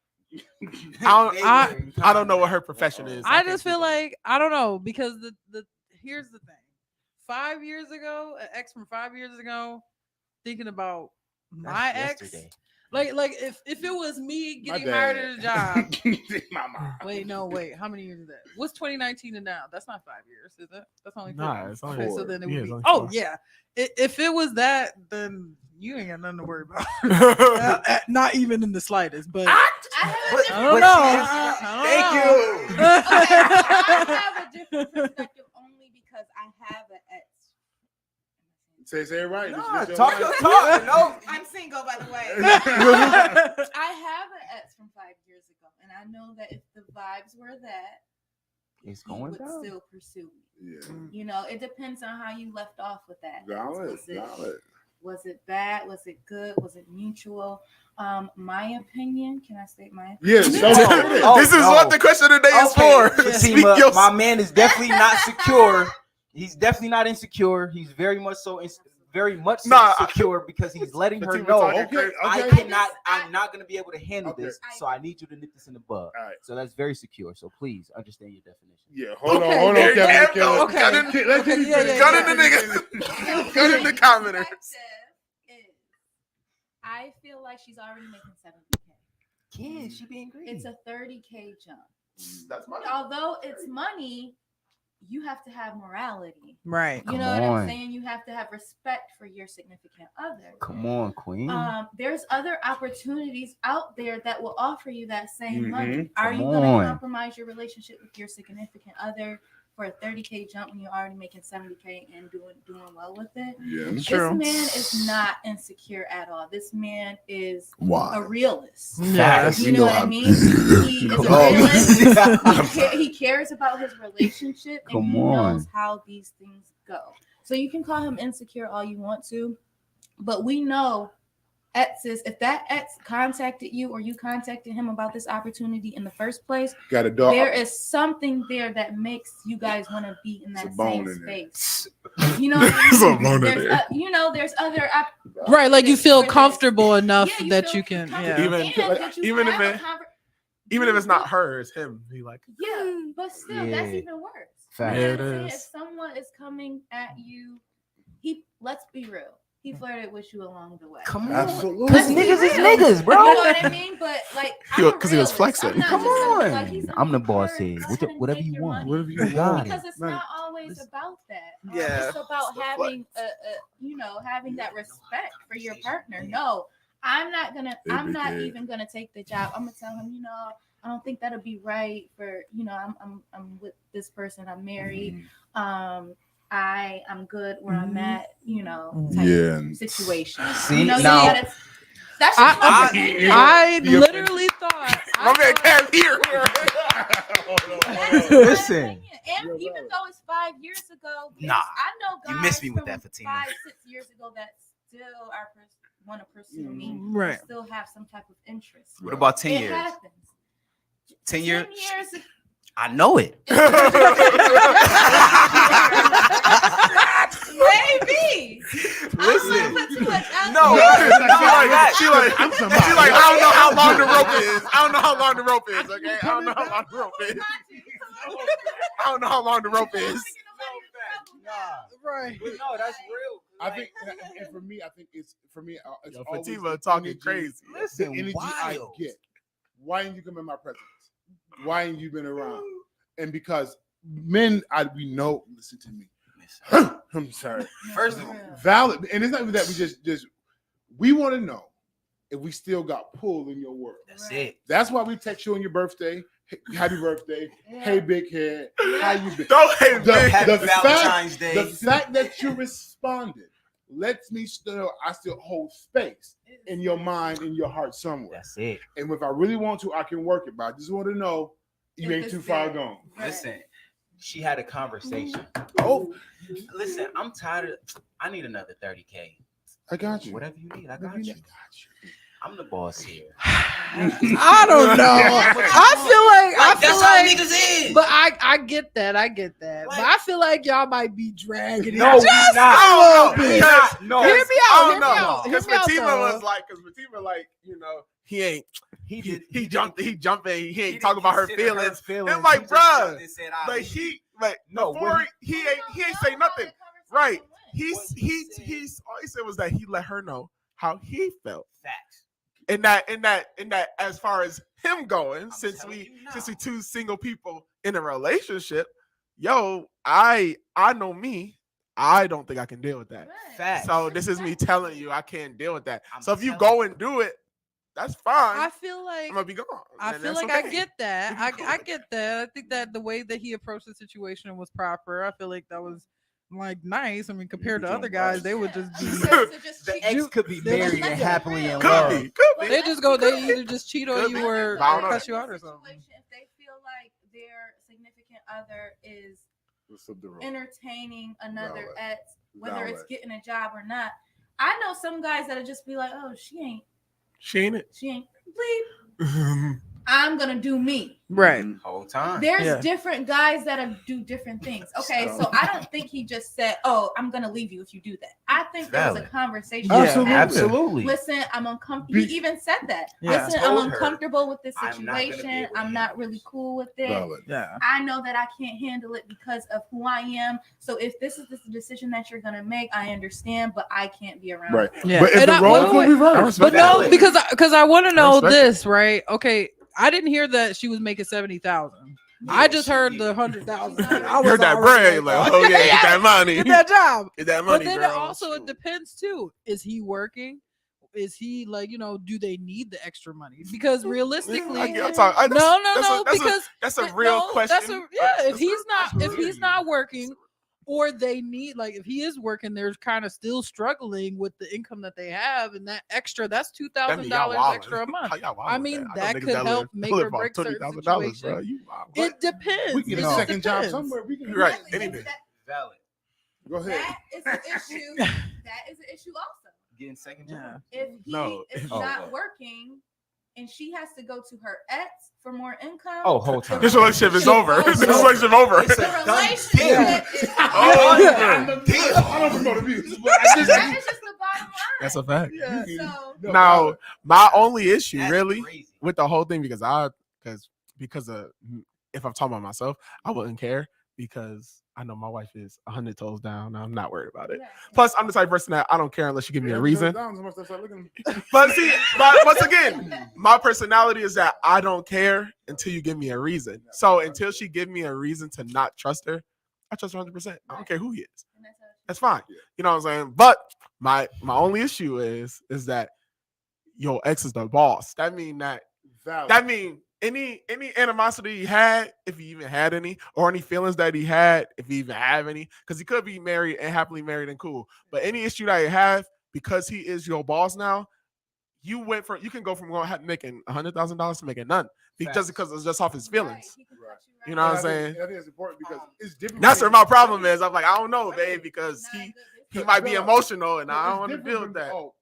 I don't know what her profession is. I just feel like I don't know because the here's the thing. 5 years ago, an ex from 5 years ago, thinking about my ex. Yesterday. Like if it was me My getting hired bad. at a job. My mom. Wait. How many years is that? What's 2019 to now? That's not 5 years, is it? That's only 4. Nah, it's only okay, 4. so then it Yeah, would it's be. only Oh 4. yeah. If it was that, then you ain't got nothing to worry about. Not even in the slightest. But I don't know. I have a different perspective only because I have an ex. Say it right. No, This talk your your life. talk. No. I'm single, by the way. I have an ex from 5 years ago, and I know that if the vibes were that, It's he going would down. still pursue me. Yeah. You know, it depends on how you left off with that. Valid. Was it bad? Was it good? Was it mutual? My opinion. Can I state my Yes. opinion? This is what the question of the day is for. Fatima, my man is definitely not secure. He's definitely not insecure. He's very much so secure because he's letting her know. I'm not gonna be able to handle this, so I need you to nip this in the bud. Right. So that's very secure. So please understand your definition. Yeah, hold on, Kevin. Gun in the nigga. Gun in the commenters. I feel like she's already making 70K. Yeah, she being greedy. It's a 30K jump. That's money. Although it's money, you have to have morality. Right. You know what I'm saying? You have to have respect for your significant other. Come on, queen. There's other opportunities out there that will offer you that same money. Are Come you going to on. compromise your relationship with your significant other for a 30K jump when you're already making 70K and doing well with it? Yeah, this true. man is not insecure at all. This man is Why? a realist. Yes. You know what I mean? He is a realist. He cares about his relationship and he knows how these things go. So you can call him insecure all you want to, but we know exes, if that ex contacted you or you contacted him about this opportunity in the first place, got a dog. there is something there that makes you guys want to be in that same space. You know what I mean? There's other right, like you feel comfortable enough that you can even if it's not her, it's him. He like but still that's even worse. Fact. You know It what I'm saying? is. If someone is coming at you, let's be real. He flirted with you along the way. Come on. Absolutely. Because niggas is niggas, bro. You know what I mean? But like, because he was flexing. Come on. I'm the boss here. Whatever you want. Whatever you You got because it. it's not always about that. Yeah. It's about having having that respect for your partner. No, I'm not even gonna take the job. I'm gonna tell him, I don't think that'll be right for, I'm with this person, I'm married. I'm good where I'm at, type situation. See, now I literally thought My man Kev here. Listen. And even though it's 5 years ago, Nah, I know guys you missed me with from that, Fatima. 5-6 years ago that still want to pursue me, right? Still have some type of interest. What about 10 years? It happens. 10 years? 10 years. I know it. Maybe. Listen. No. She like, I don't know how long the rope is. I don't know how long the rope is, okay? I don't know how long the rope is. I don't know how long the rope is. Right. But no, that's real. I think, and for me, it's always Fatima the talking energy, crazy. the energy I get. Why didn't you come in my presence? Why ain't you been around? And because men, we know. Listen to me. I'm sorry. First of all, valid, and it's not even that we want to know if we still got pull in your world. That's it. That's why we text you on your birthday. Happy birthday. Hey, big head. How you been? Don't hate Happy Valentine's Day. The fact that you responded lets me I still hold space in your mind, in your heart somewhere. That's it. And if I really want to, I can work it. But I just want to know you ain't too far gone. Listen, she had a conversation. Oh, listen, I'm tired of. I need another 30K. I got you. Whatever you need, I got you. I'm the boss here. I don't know. I feel that's how niggas is. But I get that. But I feel like y'all might be dragging it. No, just not. a little bit. No, Hear me out. Because Fatima was like, he jumped in. He ain't talking about her feelings. And like, bruh, like he ain't say nothing. Right. He's all he said was that he let her know how he felt. Facts. And that as far as him going, since we two single people in a relationship, yo, I know me. I don't think I can deal with that. Facts. So this is me telling you I can't deal with that. So if you go and do it, that's fine. I feel like I'm gonna be gone. I feel like I get that. I get that. I think that the way that he approached the situation was proper. I feel like that was like nice. I mean, compared to other guys, they would just be the ex could be married and happily in love. They either just cheat on you or cuss you out or something. If they feel like their significant other is entertaining another ex, whether it's getting a job or not, I know some guys that'll just be like, "Oh, she ain't bleep. I'm gonna do me." Right. Whole time. There's different guys that do different things. Okay, so I don't think he just said, "Oh, I'm gonna leave you if you do that." I think there was a conversation. Absolutely. Listen, I'm uncomfortable. He even said that. Listen, I'm uncomfortable with this situation. I'm not really cool with it. I know that I can't handle it because of who I am. So if this is the decision that you're gonna make, I understand, but I can't be around. Right. Yeah. But if the roles were reversed, but no, because I want to know this, right? Okay. I didn't hear that she was making 70,000. I just heard the 100,000. I heard that bread, like, oh yeah, get that money, get that job, get that money. But then girl. it depends too. Is he working? Is he like, do they need the extra money? Because realistically, that's a real question. If he's not working, or they need, like, if he is working, they're kind of still struggling with the income that they have, and that extra, that's $2,000 extra a month. I mean, that could help make or break certain situations. It depends. We can get a second job somewhere. We can anything. Valid. Go ahead. That is an issue. That is an issue also. Getting second job. If he is not working and she has to go to her ex for more income. Oh, whole time. This relationship is over. This relationship over. The relationship is I don't know the views, but that is just the bottom line. That's a fact. Yeah. So, now, my only issue really with the whole thing, because of if I'm talking about myself, I wouldn't care because I know my wife is 100 toes down. I'm not worried about it. Yeah. Plus, I'm the type of person that I don't care unless you give me a reason. But see, once again, my personality is that I don't care until you give me a reason. So until she give me a reason to not trust her, I trust her 100%. I don't care who he is. That's fine. You know what I'm saying? But my only issue is that your ex is the boss. That mean any animosity he had, if he even had any, or any feelings that he had, if he even have any, because he could be married and happily married and cool. But any issue that you have, because he is your boss now, you can go from making $100,000 to making none, just because it's just off his feelings. Right. You know what I'm saying? I think it's important because it's different. That's where my problem is. I'm like, I don't know, babe, because he might be emotional, and I don't want to deal with that. Oh,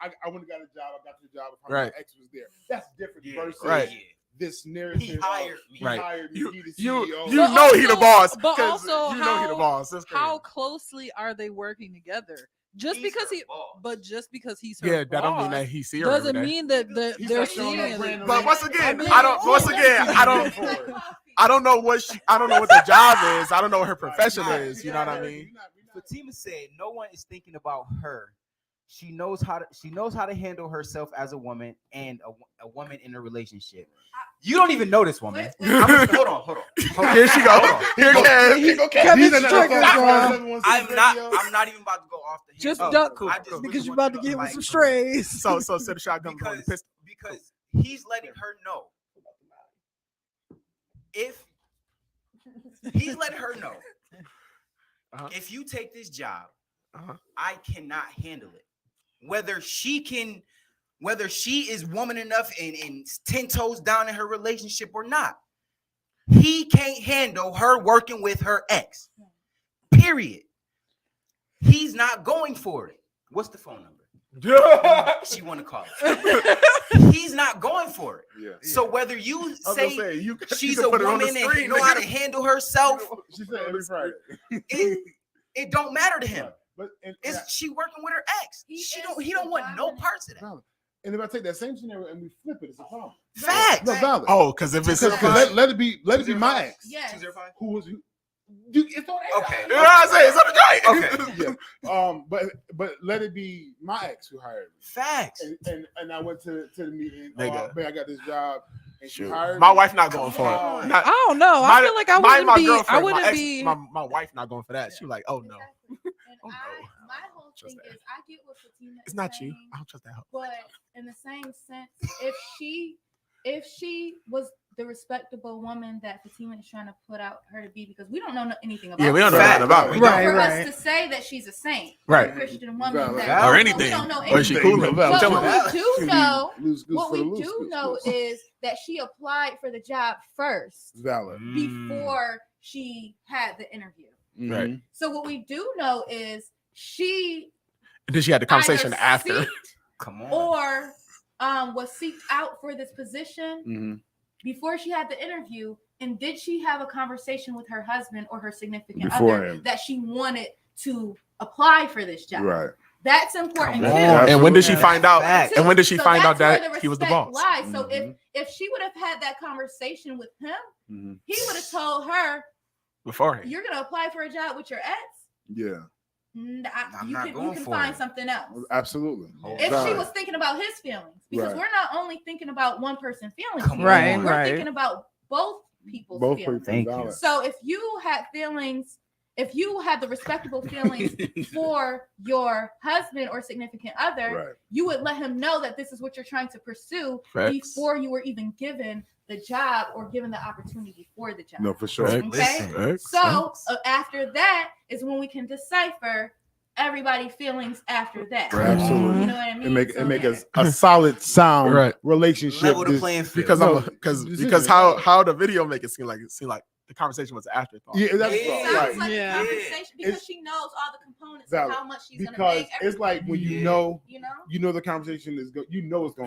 I went and got a job. I got the job. Right. My ex was there. That's different versus this narrative. He hired me. Right. You know he the boss. But also, he the boss. How closely are they working together? Just because he's her that don't mean that he see her doesn't mean that they're seeing it. But once again, I don't know what the job is. I don't know what her profession is. You know what I mean? Fatima said no one is thinking about her. She knows how to handle herself as a woman and a woman in a relationship. You don't even know this woman. Hold on. Here she go. Here I'm not even about to go off the just duck because you're about to give him some strays. So set a shotgun because he's letting her know. If he's letting her know, if you take this job, I cannot handle it. Whether she is woman enough and 10 toes down in her relationship or not, he can't handle her working with her ex. Period. He's not going for it. What's the phone number? She want to call it. He's not going for it. Yeah. So whether you say she's a woman and know how to handle herself, she said every Friday. It don't matter to him. But she working with her ex? He don't want no parts of that. And if I take that same scenario and we flip it, it's a problem. Facts. No, valid. Oh, because if it's let it be my ex. Yes. Who was It's on air. Okay. You know what I'm saying? It's on the joint. Yeah. But let it be my ex who hired me. Facts. And I went to the meeting. Nigga. Man, I got this job. And she hired My me. wife not going for it. I don't know. I feel like I wouldn't be. I wouldn't be. My wife not going for that. She was like, oh no. And my whole thing is, I get what Fatima is It's not saying, you. I don't trust that hoe. but in the same sense, if she was the respectable woman that Fatima is trying to put out her to be, because we don't know anything about Yeah, we don't know her. nothing about it. For us to say that she's a saint, Right. a Christian woman, Or that anything. we don't know Or anything. she cool. But what we do know is that she applied for the job first, valid, before she had the interview. Right. So what we do know is she And then she had the conversation either after. seeked Come on. or was seeked out for this position before she had the interview. And did she have a conversation with her husband or her significant other Beforehand. that she wanted to apply for this job? Right. That's important too. And when did she find out? And when did she So find out that's where that the he was the respect boss? lies. So if she would have had that conversation with him, he would have told her, Beforehand. "You're gonna apply for a job with your ex. Yeah. You not can going for find it. something else." Absolutely. If she was thinking about his feelings, because Right. we're not only thinking about one person's feelings, Come here, on. we're Right. thinking about both people's Both feelings. people. Valid. So if you had feelings, if you had the respectable feelings for your husband or significant other, Right. you would let him know that this is what you're trying to pursue Facts. before you were even given the job or given the opportunity for the job. No, for sure. Okay. So after that is when we can decipher everybody's feelings after that. Absolutely. You know what I mean? And make a solid, sound Right. relationship. Level the playing field. Because how the video make it seem like the conversation was an afterthought. Yeah, that's It right. sounds like a conversation because she knows all the components Valid. of how much she's going to Because make. it's like when you know the conversation is it's gonna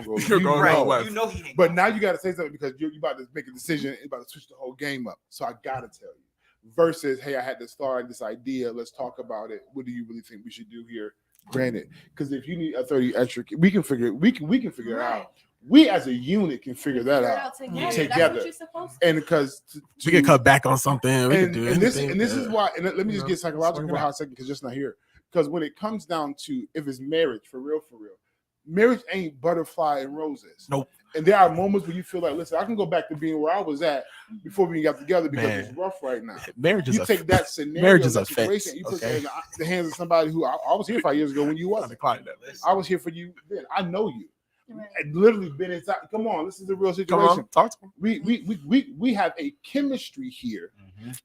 go. You're going know. right. You know he ain't. But now you got to say something because you're about to make a decision. You're about to switch the whole game up. So I got to tell you. Versus, hey, I had this thought, this idea. Let's talk about it. What do you really think we should do here? Granted, because if you need a 30 extra, we can figure it. We can figure it out. We as a unit can figure that out together. together. That's what you're supposed to. And because We can cut back on something. We can do and this anything. is why. And let me just get psychological work for it a hot out. second because just not here. Because when it comes down to if it's marriage for real, marriage ain't butterfly and roses. Nope. And there are moments where you feel like, listen, I can go back to being where I was at before we got together because Man. it's rough right now. Marriage is You a take that scenario, marriage is that a fence. situation, you put Okay. it in the hands of somebody who I was here 5 years ago when you wasn't. I was here for you then. I know you. I've literally been inside. Come on, this is a real situation. Come on, talk to him. We have a chemistry here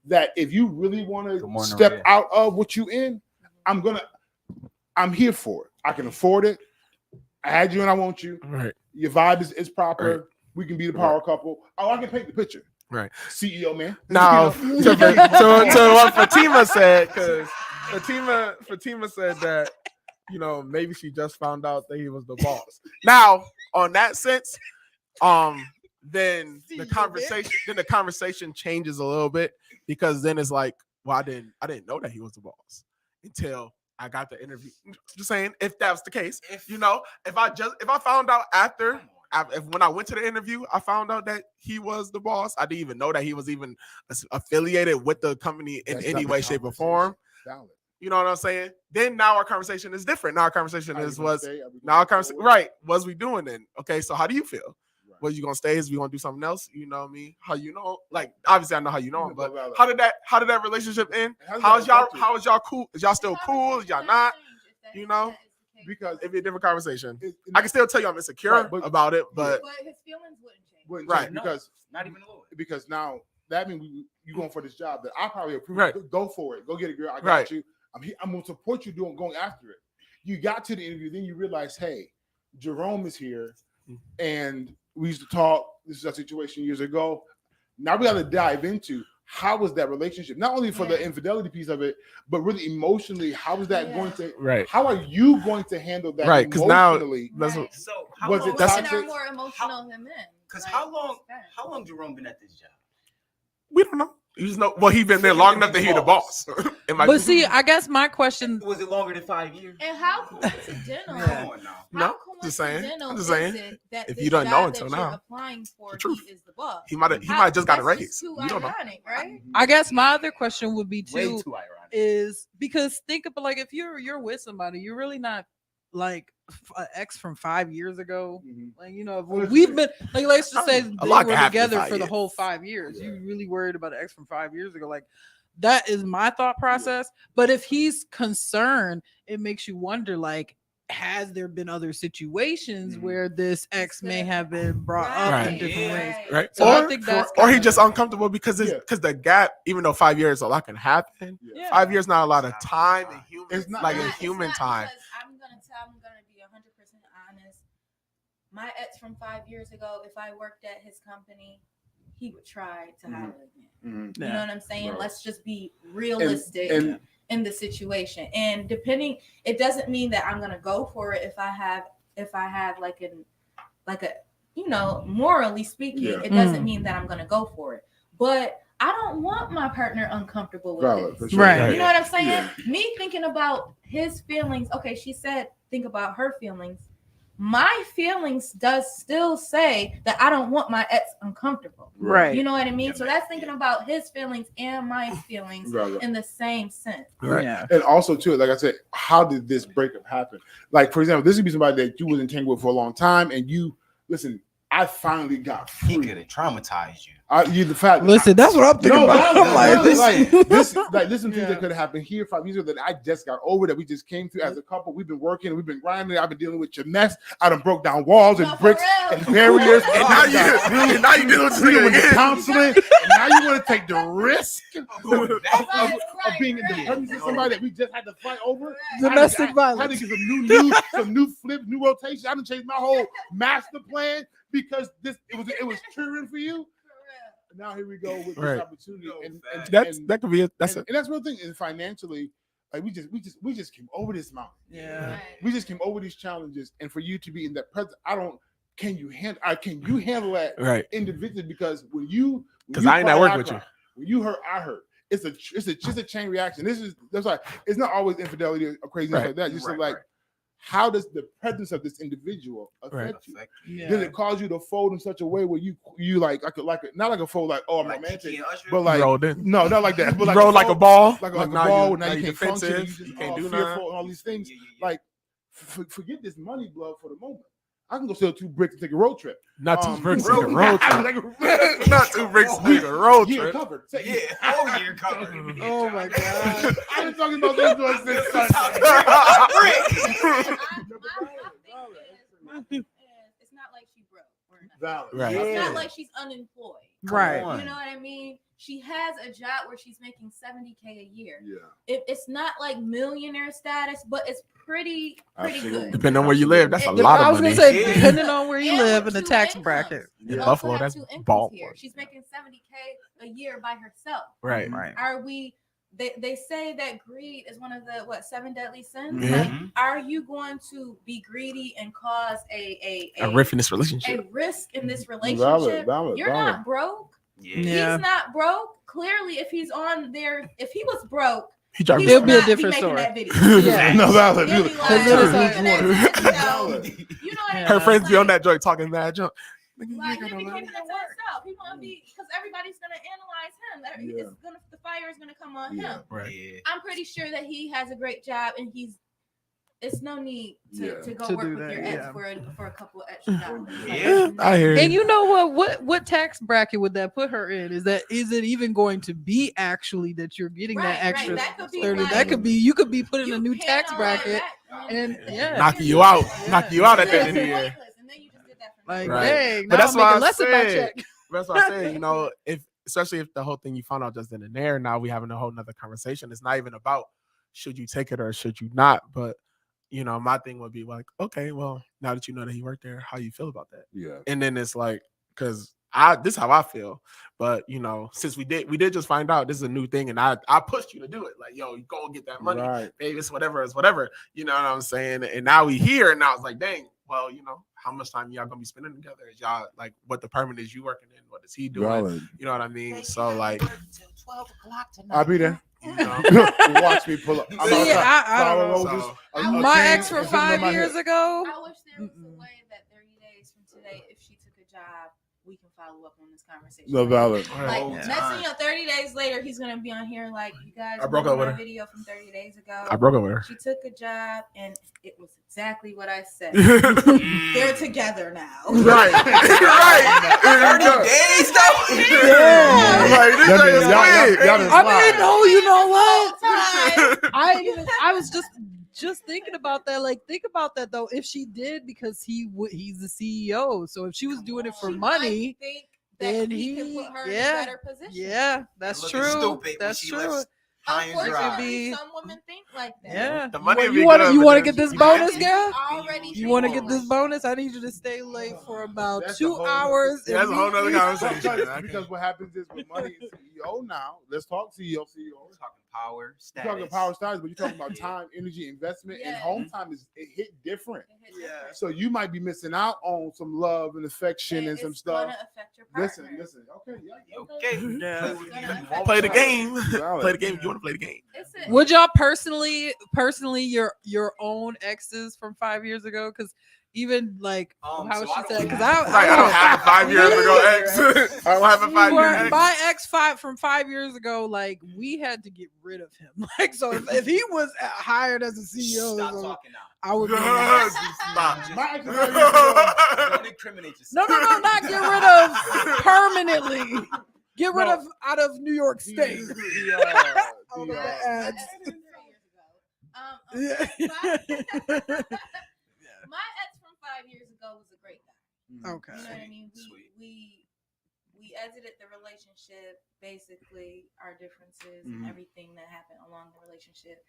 that if you really want to morning, step Maria. out of what you in, I'm here for it. I can afford it. I had you and I want you. Right. Your vibe is proper. Right. We can be the power couple. Oh, I can paint the picture. Right. CEO man. Now, to what Fatima said, because Fatima said that, maybe she just found out that he was the boss. Now, on that sense, then the conversation changes a little bit because then it's like, well, I didn't know that he was the boss until I got the interview. Just saying, if that's the case, if I found out after. When I went to the interview, I found out that he was the boss. I didn't even know that he was even affiliated with the company in any way, shape, or form. Valid. You know what I'm saying? Then now our conversation is different. Now our conversation was we doing then? Okay, so how do you feel? Right. Was you gonna stay? Is we gonna do something else? You know what I mean? How you know? Like obviously I know how you know him, but how did that relationship end? How is y'all cool? Is y'all still cool? Is y'all not? You know? Because it'd be a different conversation. I can still tell you I'm insecure about it, but his feelings wouldn't change. Right, because not even a little. Because now that means you going for this job that I probably approve. Right. Go for it. Go get it, girl. I got Right. you. I'm going to support you going after it. You got to the interview, then you realize, hey, Jerome is here, and we used to talk. This is our situation years ago. Now we got to dive into how was that relationship, not only for the infidelity piece of it, but really emotionally, how was that going to? Right. How are you going to handle that? Right, because now Right. So how was long, it Women toxic? are more emotional than men. Because Like, how long Jerome been at this job? we don't know. He's well, he's been there long enough that he's the boss. But see, I guess my question was it longer than 5 years? And how coincidental? No, just saying. I'm just saying. If you don't know until now, applying for, the truth. he is the boss. He might just got a raise. You don't know. Right? I guess my other question would be Way too too ironic. is because think about like if you're with somebody, you're really not like an ex from 5 years ago. Like if we've been like let's just say they were together for the whole 5 years. You really worried about an ex from 5 years ago? Like that is my thought process. But if he's concerned, it makes you wonder like. Has there been other situations where this ex may have been brought up in different ways? Right. So I think that's or he just uncomfortable because the gap, even though 5 years a lot can happen. 5 years not a lot of time in human, in human time. I'm gonna be 100% honest. My ex from 5 years ago, if I worked at his company, he would try to have it again. You know what I'm saying? Right. Let's just be realistic in the situation. And depending, it doesn't mean that I'm gonna go for it if I have like a morally speaking, it doesn't mean that I'm gonna go for it. But I don't want my partner uncomfortable with this. Right. You know what I'm saying? Yeah. Me thinking about his feelings. Okay, she said think about her feelings. My feelings does still say that I don't want my ex uncomfortable. Right. You know what I mean? So that's thinking about his feelings and my feelings in the same sense. Right. Yeah. And also too, like I said, how did this breakup happen? Like, for example, this would be somebody that you was entangled with for a long time, and you listen, I finally got free. He could have traumatized you. Listen, that's what I'm thinking about. Listen to that could have happened here 5 years ago that I just got over, that we just came through as a couple. We've been working, we've been grinding. I've been dealing with your mess. I done broke down walls and bricks and barriers. And now you dealing with counseling. And now you want to take the risk of being in the presence of somebody that we just had to fight over. Domestic violence. I had to get some new flip, new rotation. I done changed my whole master plan because it was triggering for you. Now here we go with this opportunity, and that could be it. And that's the real thing. And financially, like we just came over this mountain. Yeah, we just came over these challenges, and for you to be in that present, can you handle that individually? Because because I ain't not working with you. When you hurt, I hurt. It's just a chain reaction. That's why it's not always infidelity or crazy like that. Just how does the presence of this individual affect you? Yeah. Does it cause you to fold in such a way where you like not like a fold like I'm romantic, but like no, not like that, but like roll like a ball, like a ball. Now you can't function, you can't do nothing, all these things. Like forget this money, blood, for the moment. I can go sell 2 bricks and take a road trip. Not 2 bricks to take a road trip. Not 2 bricks to take a road trip. Year covered. Whole year covered. Oh my God. I've been talking about those doors since Sunday. It's not like she broke or nothing. Right. It's not like she's unemployed. Right. You know what I mean? She has a job where she's making $70K a year. Yeah. It's not like millionaire status, but it's pretty good. Depending on where you live, that's a lot of money. I was gonna say, depending on where you live in the tax bracket. In Buffalo, that's ballpark. She's making $70K a year by herself. Right. Are we? They say that greed is one of the 7 deadly sins. Mm-hmm. Like, are you going to be greedy and cause a rift in this relationship? A risk in this relationship. Valid. You're not broke. Yeah. He's not broke. Clearly, if he's on there, if he was broke, it'll be a different story. Yeah. No, valid. You know what I mean? Her friends be on that joint talking mad junk. Like, you'll be keeping it to yourself. He won't be, because everybody's gonna analyze him. The fire is gonna come on him. Right. Yeah. I'm pretty sure that he has a great job, and it's no need to go work with your ex for a couple of extra dollars. I hear you. And you know what tax bracket would that put her in? Is it even going to be actually that you're getting that extra? That could be 30? That could be, you could be put in a new tax bracket and knocking you out at the end of the year. Like, dang, but that's why I said. That's why I say, especially if the whole thing you found out just in the air, now we having a whole nother conversation. It's not even about should you take it or should you not, but my thing would be like, okay, well, now that you know that he worked there, how you feel about that? Yeah. And then it's like, because this is how I feel. But since we did just find out this is a new thing, and I pushed you to do it. Like, yo, you go and get that money, baby. It's whatever. You know what I'm saying? And now we here, and now it's like, dang. Well, how much time y'all gonna be spending together? Is y'all like what department is you working in? What is he doing? Valid. You know what I mean? So like, till 12 o'clock tonight. I'll be there. you know, Watch me pull up. I'm See, outside. I don't Flower know. roses, So- a My cane, ex from and something in 5 my years head. ago. I wish there was a way that 30 days from today, if she took a job, we can follow up on this conversation. No, valid. Like Oh, messing up 30 days later, he's gonna be on here like, you guys I broke remember up with my her. video from 30 days ago. I broke up with her. She took a job and it was exactly what I said. They're together now. Right. Right. 30 days though. Yeah. Like, this That thing is means y'all weird. done I lied. mean, no, you know what? Time. I was just thinking about that. Like, think about that though. If she did, because he's the CEO. So if she was doing it for She money, might think that then he could put her in a yeah, better position. yeah, that's Looking true. stupid when That's she true. left high and dry. Unfortunately, some women think like that. Yeah. The money would You be want good, you but want to then get this you bonus, have- girl? Already You want to thinking get this like bonus? I need you to stay late for about That's 2 a whole hours. Yeah, that's a whole nother conversation. Because what happens is with money is CEO now. Let's talk CEO. We're talking power, You're status. talking power status, but you're talking about time, energy, investment, and Yeah. home time is it hit different. It hit different. So you might be missing out on some love and affection and some It's stuff. gonna affect your partner. Listen. Okay, yeah. Okay. Yeah. Play with It's me. gonna You affect won't Play the your game. Valid. Play the game if you want to play the game. It's a- Would y'all personally your own exes from 5 years ago? Because even like how so she I don't said, because have- Like, I don't have a 5 years ago ex. I don't have a 5 year ex. my ex from 5 years ago, like we had to get rid of him. Like, so if he was hired as a CEO, Stop so talking now. I would be Stop. My ex is 5 years ago. Don't incriminate yourself. no, not get rid of permanently. Get rid of out of New York State. All the ads. My ex from 5 years ago was a great guy. Okay. You know what I mean? Sweet. We exited the relationship, basically our differences and everything that happened along the relationship.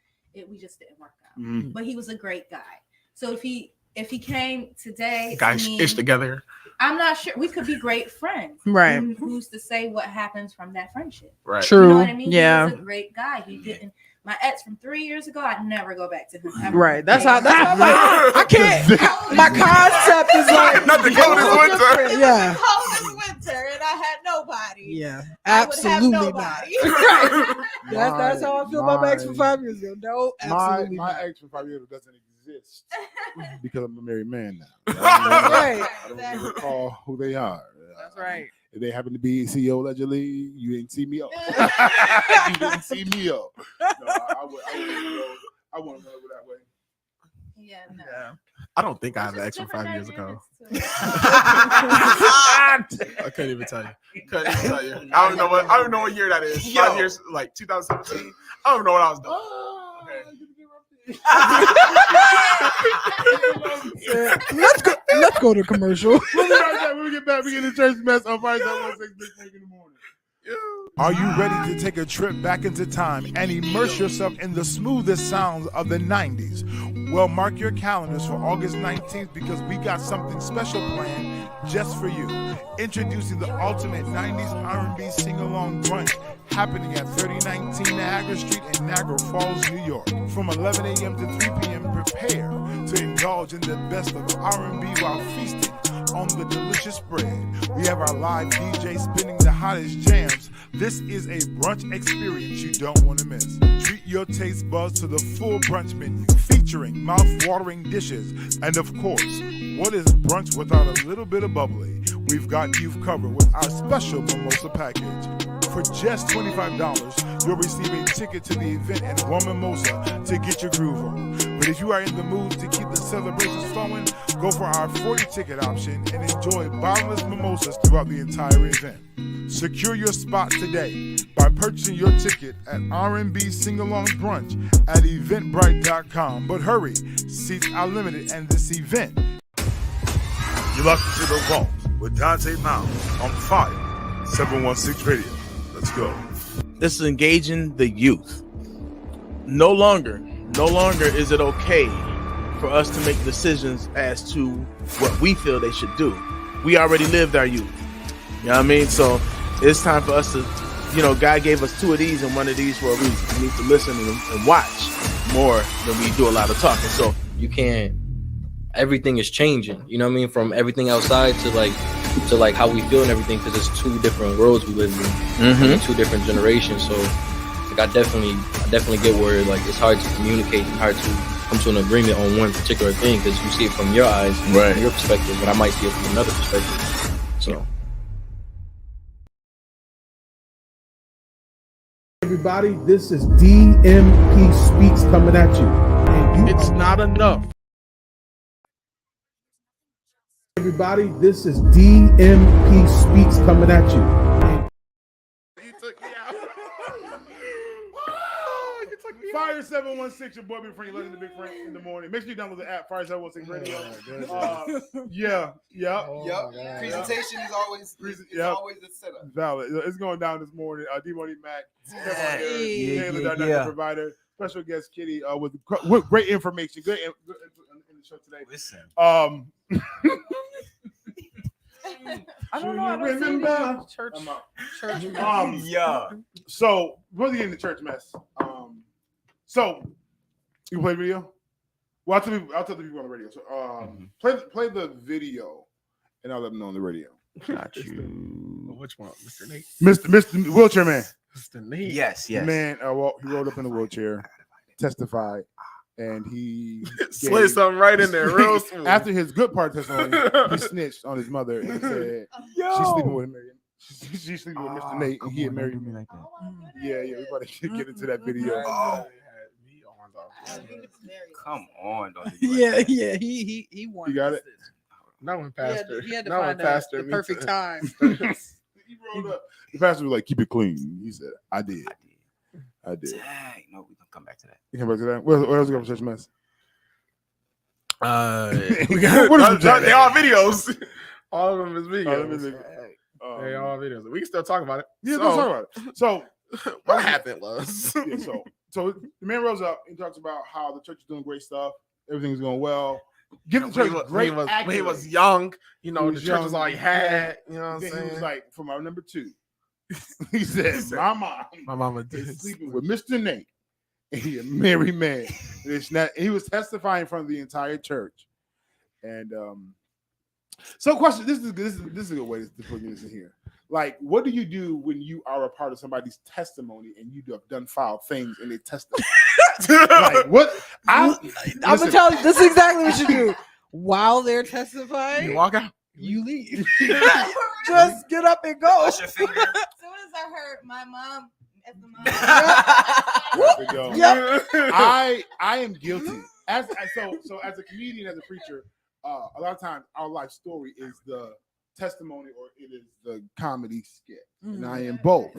We just didn't work out. But he was a great guy. So if he came today, Guys, it's together. I'm not sure. We could be great friends. Right. Who's to say what happens from that friendship? Right. True. You know what I mean? Yeah. He was a great guy. He didn't. My ex from 3 years ago, I'd never go back to him. Ever. Right. That's how I can't. My concept is like Not the coldest winter. Yeah. Cold winter, and I had nobody. Yeah. I would have Absolutely not. nobody. Right. That's how I feel about my ex from my- 5 years ago. No, absolutely My not. ex from 5 years ago doesn't exist because I'm a married man now. Right. I don't even recall who they are. That's right. If they happen to be CEO allegedly, you didn't see me up. You didn't see me up. No, I wouldn't go that way. Yeah, no. Yeah. I don't think I have an It's ex from different 5 years ago. dynamics, too. I couldn't even tell you. Couldn't even tell you. I don't know what year that is. 5 years, like 2017. I don't know what I was doing. Let's go to commercial. We'll be right back. When we get back, we get the church mess on Friday, 116 Big Frank in the morning. Are you ready to take a trip back into time and immerse yourself in the smoothest sounds of the 90s? Well, mark your calendars for August 19th because we got something special planned just for you. Introducing the ultimate 90s R&B sing-along brunch happening at 3019 Niagara Street in Niagara Falls, New York. From 11 a.m. to 3 p.m., prepare to indulge in the best of R&B while feasting on the delicious spread. We have our live DJ spinning the hottest jams. This is a brunch experience you don't want to miss. Treat your taste buds to the full brunch menu featuring mouth-watering dishes. And of course, what is brunch without a little bit of bubbly? We've got you covered with our special mimosa package. For just $25, you'll receive a ticket to the event and one mimosa to get your groove on. But if you are in the mood to keep the celebrations flowing, go for our 40 ticket option and enjoy bottomless mimosas throughout the entire event. Secure your spot today by purchasing your ticket at R&B Sing-Along Brunch at Eventbrite.com. But hurry, seats are limited and this event. You're locked into the vault with Dante Mount on Fire 716 Radio. Let's go. This is engaging the youth. No longer is it okay for us to make decisions as to what we feel they should do. We already lived our youth. You know what I mean? So it's time for us to, God gave us two of these and one of these for a reason. We need to listen and watch more than we do a lot of talking. So You can't everything is changing. You know what I mean? From everything outside to like how we feel and everything, because it's two different worlds we live in, two different generations. So like I definitely get where like it's hard to communicate and hard to come to an agreement on one particular thing, because you see it from your eyes, from your perspective, but I might see it from another perspective. So. Everybody, this is DMP Speaks coming at you. And It's not enough. everybody, this is DMP Speaks coming at you. You took me out. Fire 716, your boy Big Frank, Legend the Big Frank in the morning. Make sure you download the app, Fire 716 Radio. Presentation is always the setup. Valid. It's going down this morning. D-Money Mac, Taylor, provider, special guest Kitty with great information. Good in the show today. Listen. I don't know. I don't remember church. So we're getting the church mess. So you play video? Well, I'll tell the people on the radio. So play the video, and I'll let them know on the radio. Got you. Which one, Mr. Nate? Mr. Wheelchair Man. Mr. Nate. Yes. Man, he rolled up in the wheelchair, testified, and he slid something right in there real smooth. After his good part testimony, he snitched on his mother and said she's sleeping with him. She's sleeping with Mr. Nate, and he had married me like that. Yeah, we about to get into that video. Come on, don't yeah, he won. You got it. Not when pastor. He had to find the perfect time. He rolled up. The pastor was like, "Keep it clean." He said, "I did." Dang, no, we gonna come back to that. You come back to that. What else we got for church mess? They all videos. All of them is videos. They all videos. We can still talk about it. Yeah, let's talk about it. So what happened was so the man rose up and talks about how the church is doing great stuff. Everything's going well. Give the church great when he was young, the church was all he had. You know what I'm saying? He was like, for my number 2, he said, my mama is sleeping with Mr. Nate, and he a married man. He was testifying in front of the entire church. And so question, this is a good way to put this in here. Like, what do you do when you are a part of somebody's testimony and you have done foul things and they testify? Like, what? I'm gonna tell you, this is exactly what you do. While they're testifying, you walk out, you leave. Just get up and go. As soon as I heard my mom as the mom. I am guilty. As a comedian, as a preacher, a lot of times our life story is the testimony or it is the comedy skit, and I am both.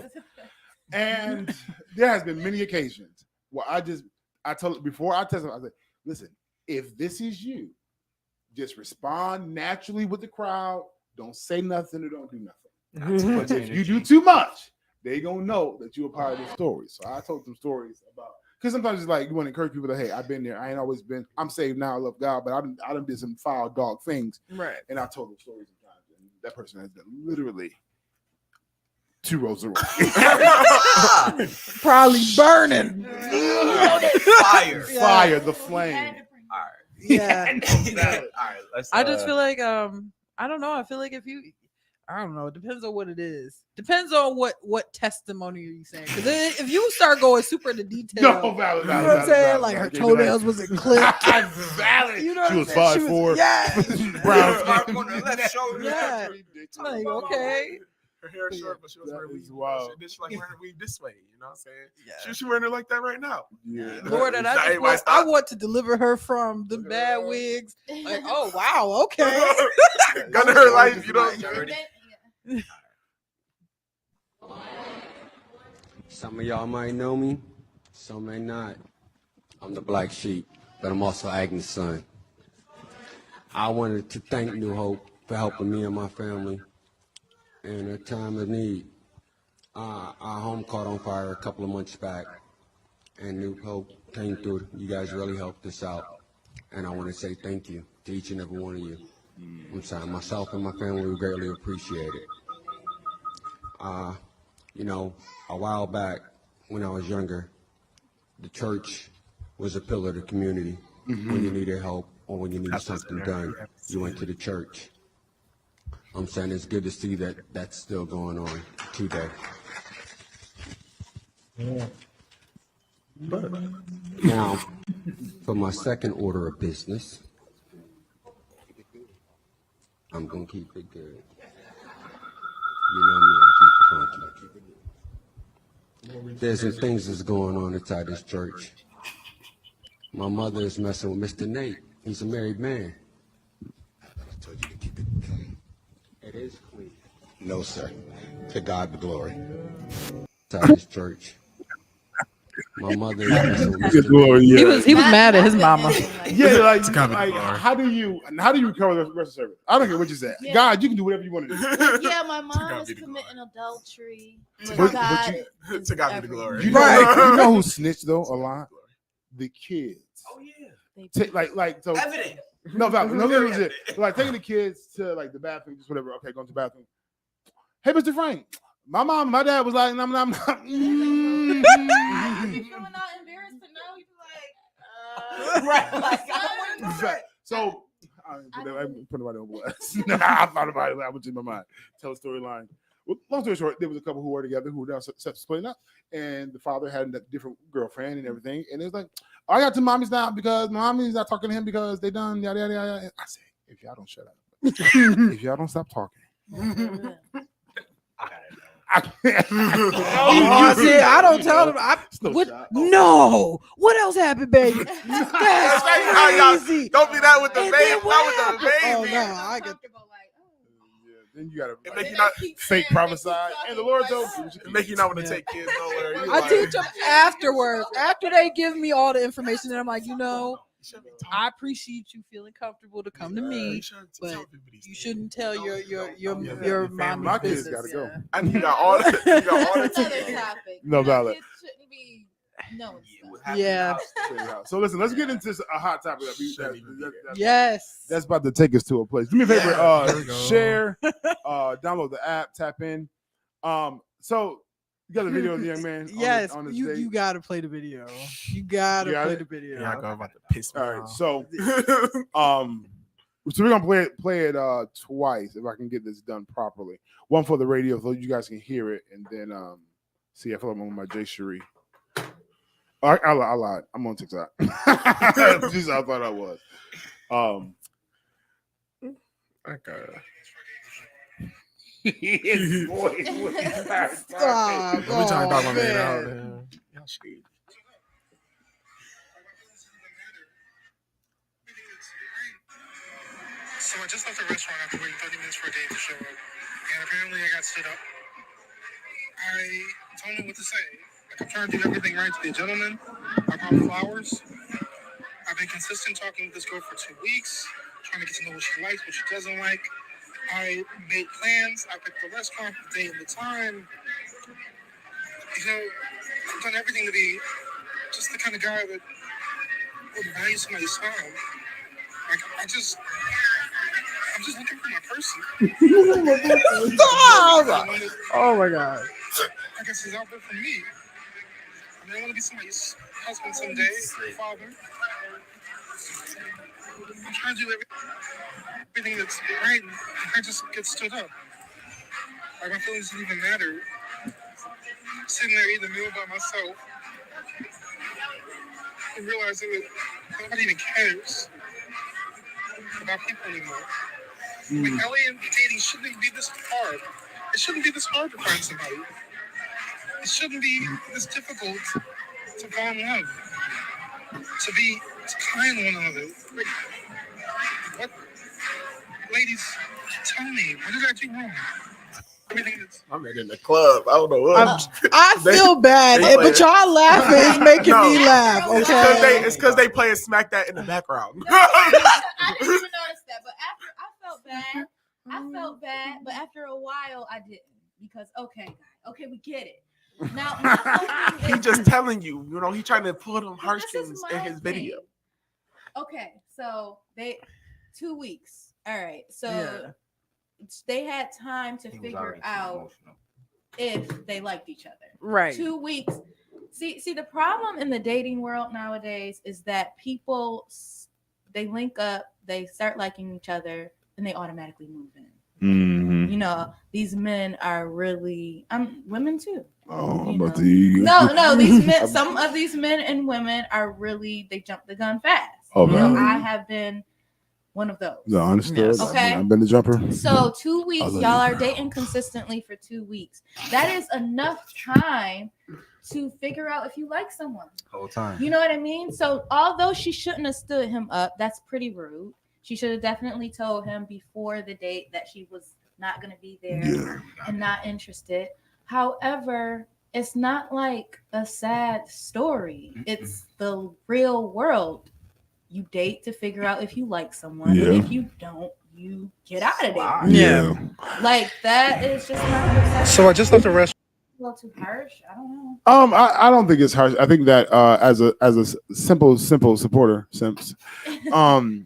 And there has been many occasions where I told before I testify, I said, listen, if this is you, just respond naturally with the crowd. Don't say nothing or don't do nothing. But if you do too much, they gonna know that you're a part of the story. So I told them stories about, because sometimes it's like you want to encourage people that, hey, I've been there. I ain't always been. I'm saved now. I love God, but I done did some foul dog things. Right. And I told them stories sometimes, and that person has been literally 2 rows away. Probably burning. Fire, the flame. All right. Yeah. All right. I just feel like I don't know. I feel like I don't know. It depends on what it is. Depends on what testimony are you saying? Because if you start going super into detail, no, valid, you know what I'm saying? Like her toenails wasn't clipped. Valid. You know she was what 5'4". Yeah. Brown skin. On the left shoulder. Yeah. Like, okay. Her hair short, but she was wearing weave. Wow. She like wearing weave this way. You know what I'm saying? Yeah. She wearing it like that right now. Yeah. Lord, and I want to deliver her from the bad wigs. Like, oh wow, okay. Got her life, you know. Some of y'all might know me, some may not. I'm the black sheep, but I'm also Agnes' son. I wanted to thank New Hope for helping me and my family in a time of need. Our home caught on fire a couple of months back, and New Hope came through. You guys really helped us out, and I want to say thank you to each and every one of you. I'm sorry, myself and my family, we greatly appreciate it. A while back, when I was younger, the church was a pillar of the community when you needed help or when you need something done, you went to the church. I'm saying it's good to see that that's still going on today. Now, for my second order of business, I'm going to keep it good. You know me, I keep it funky. There's some things that's going on inside this church. My mother is messing with Mr. Nate. He's a married man. I told you to keep it clean. It is clean. No, sir. To God be glory. Inside this church. My mother is messing with Mr. Glory, Nate. yeah. He was mad at his mama. Yeah, like how do you recover the rest of the service? I don't care what you say. Yeah. God, you can do whatever you want to do. Yeah, my mom is committing adultery. But God you, to God be the glory. you know who snitched though a lot? The kids. Oh yeah. So Evident. No, legit. Like taking the kids to like the bathroom, just whatever. Okay, going to the bathroom. Hey, Mr. Frank. My mom, my dad was like, nom. You feeling not embarrassed to know? You be like, right. Like, so I put nobody on blast. I thought about it. I was in my mind. Tell a storyline. Well, long story short, there was a couple who were together who were now splitting up, and the father had a different girlfriend and everything. And it was like, I got two mommies now because mommy's not talking to him because they done yada yada yada. And I said, if y'all don't shut up, if y'all don't stop talking. I don't tell them. No. What else happened, baby? That's crazy. Don't be that with the And baby. then Not what with the happened? baby. Oh no, I get. Then you gotta It make you not fake prophesy. And the Lord told you. It make you not want to take kids nowhere. You I like, teach them afterwards. After they give me all the information, then I'm like, I appreciate you feeling comfortable to come to me, but you shouldn't tell your mom. My kids gotta go. I need all the. Another topic. No valid. Kids shouldn't be knowing stuff. Yeah. So listen, let's get into a hot topic. Yes. That's about to take us to a place. Do me a favor, There we go. share, download the app, tap in. So you got the video of the young man. Yes, on the you gotta play the video. You gotta play the video. Yeah, I'm about to piss me All right, off. so so we're gonna play it twice if I can get this done properly. One for the radio so you guys can hear it, and then see I feel like I'm on my Jay Cherie. I lied. I'm on TikTok. Just I thought I was. Okay. His voice was Stop. Let me try to talk my man man. out, man. Y'all shit. So I just left the restaurant after waiting 30 minutes for a date to show up. And apparently I got stood up. I don't know what to say. Like, I'm trying to do everything right to be a gentleman. I brought flowers. I've been consistent talking with this girl for 2 weeks, trying to get to know what she likes, what she doesn't like. I made plans. I picked the restaurant, the date, and the time. I've done everything to be just the kind of guy that would value somebody's smile. Like, I'm just looking for my person. Stop! Oh my god. I guess he's out there for me. I mean, I want to be somebody's husband someday, father. I'm trying to do everything that's right, and I just get stood up. Like, my feelings didn't even matter. Sitting there eating a meal by myself, I realized that nobody even cares about people anymore. Like, LA and dating shouldn't even be this hard. It shouldn't be this hard to find somebody. It shouldn't be this difficult to fall in love. To be kind to one another. Like, what? Ladies, tell me, what did I do wrong? Everything that's... I'm in the club. I don't know what. I feel bad, but y'all laughing is making me laugh. Okay. It's because they playing Smack That in the background. I didn't even notice that, but after I felt bad, but after a while I didn't, because okay, we get it. Now He just telling you, he trying to pull them heartstrings in his video. Okay, so 2 weeks. All right, so they had time to figure out if they liked each other. Right. 2 weeks. See, the problem in the dating world nowadays is that people they link up, they start liking each other, and they automatically move in. Mm-hmm. You know, these men are really women too. Oh, You I'm about know. to. No, these men, some of these men and women are really, they jump the gun fast. Okay. You know, I have been one of those. No, understood. Okay. I've been the jumper. So 2 weeks, love y'all you. are dating consistently for 2 weeks. That is enough time to figure out if you like someone. Whole time. You know what I mean? So although she shouldn't have stood him up, that's pretty rude. She should have definitely told him before the date that she was not going to be there and not interested. However, it's not like a sad story. It's the real world. You date to figure out if you like someone. Yeah. And if you don't, you get out of there. Yeah. Like, that is just not. So I just left the restaurant. A little too harsh. I don't know. I don't think it's harsh. I think that as a simple supporter, Simps, I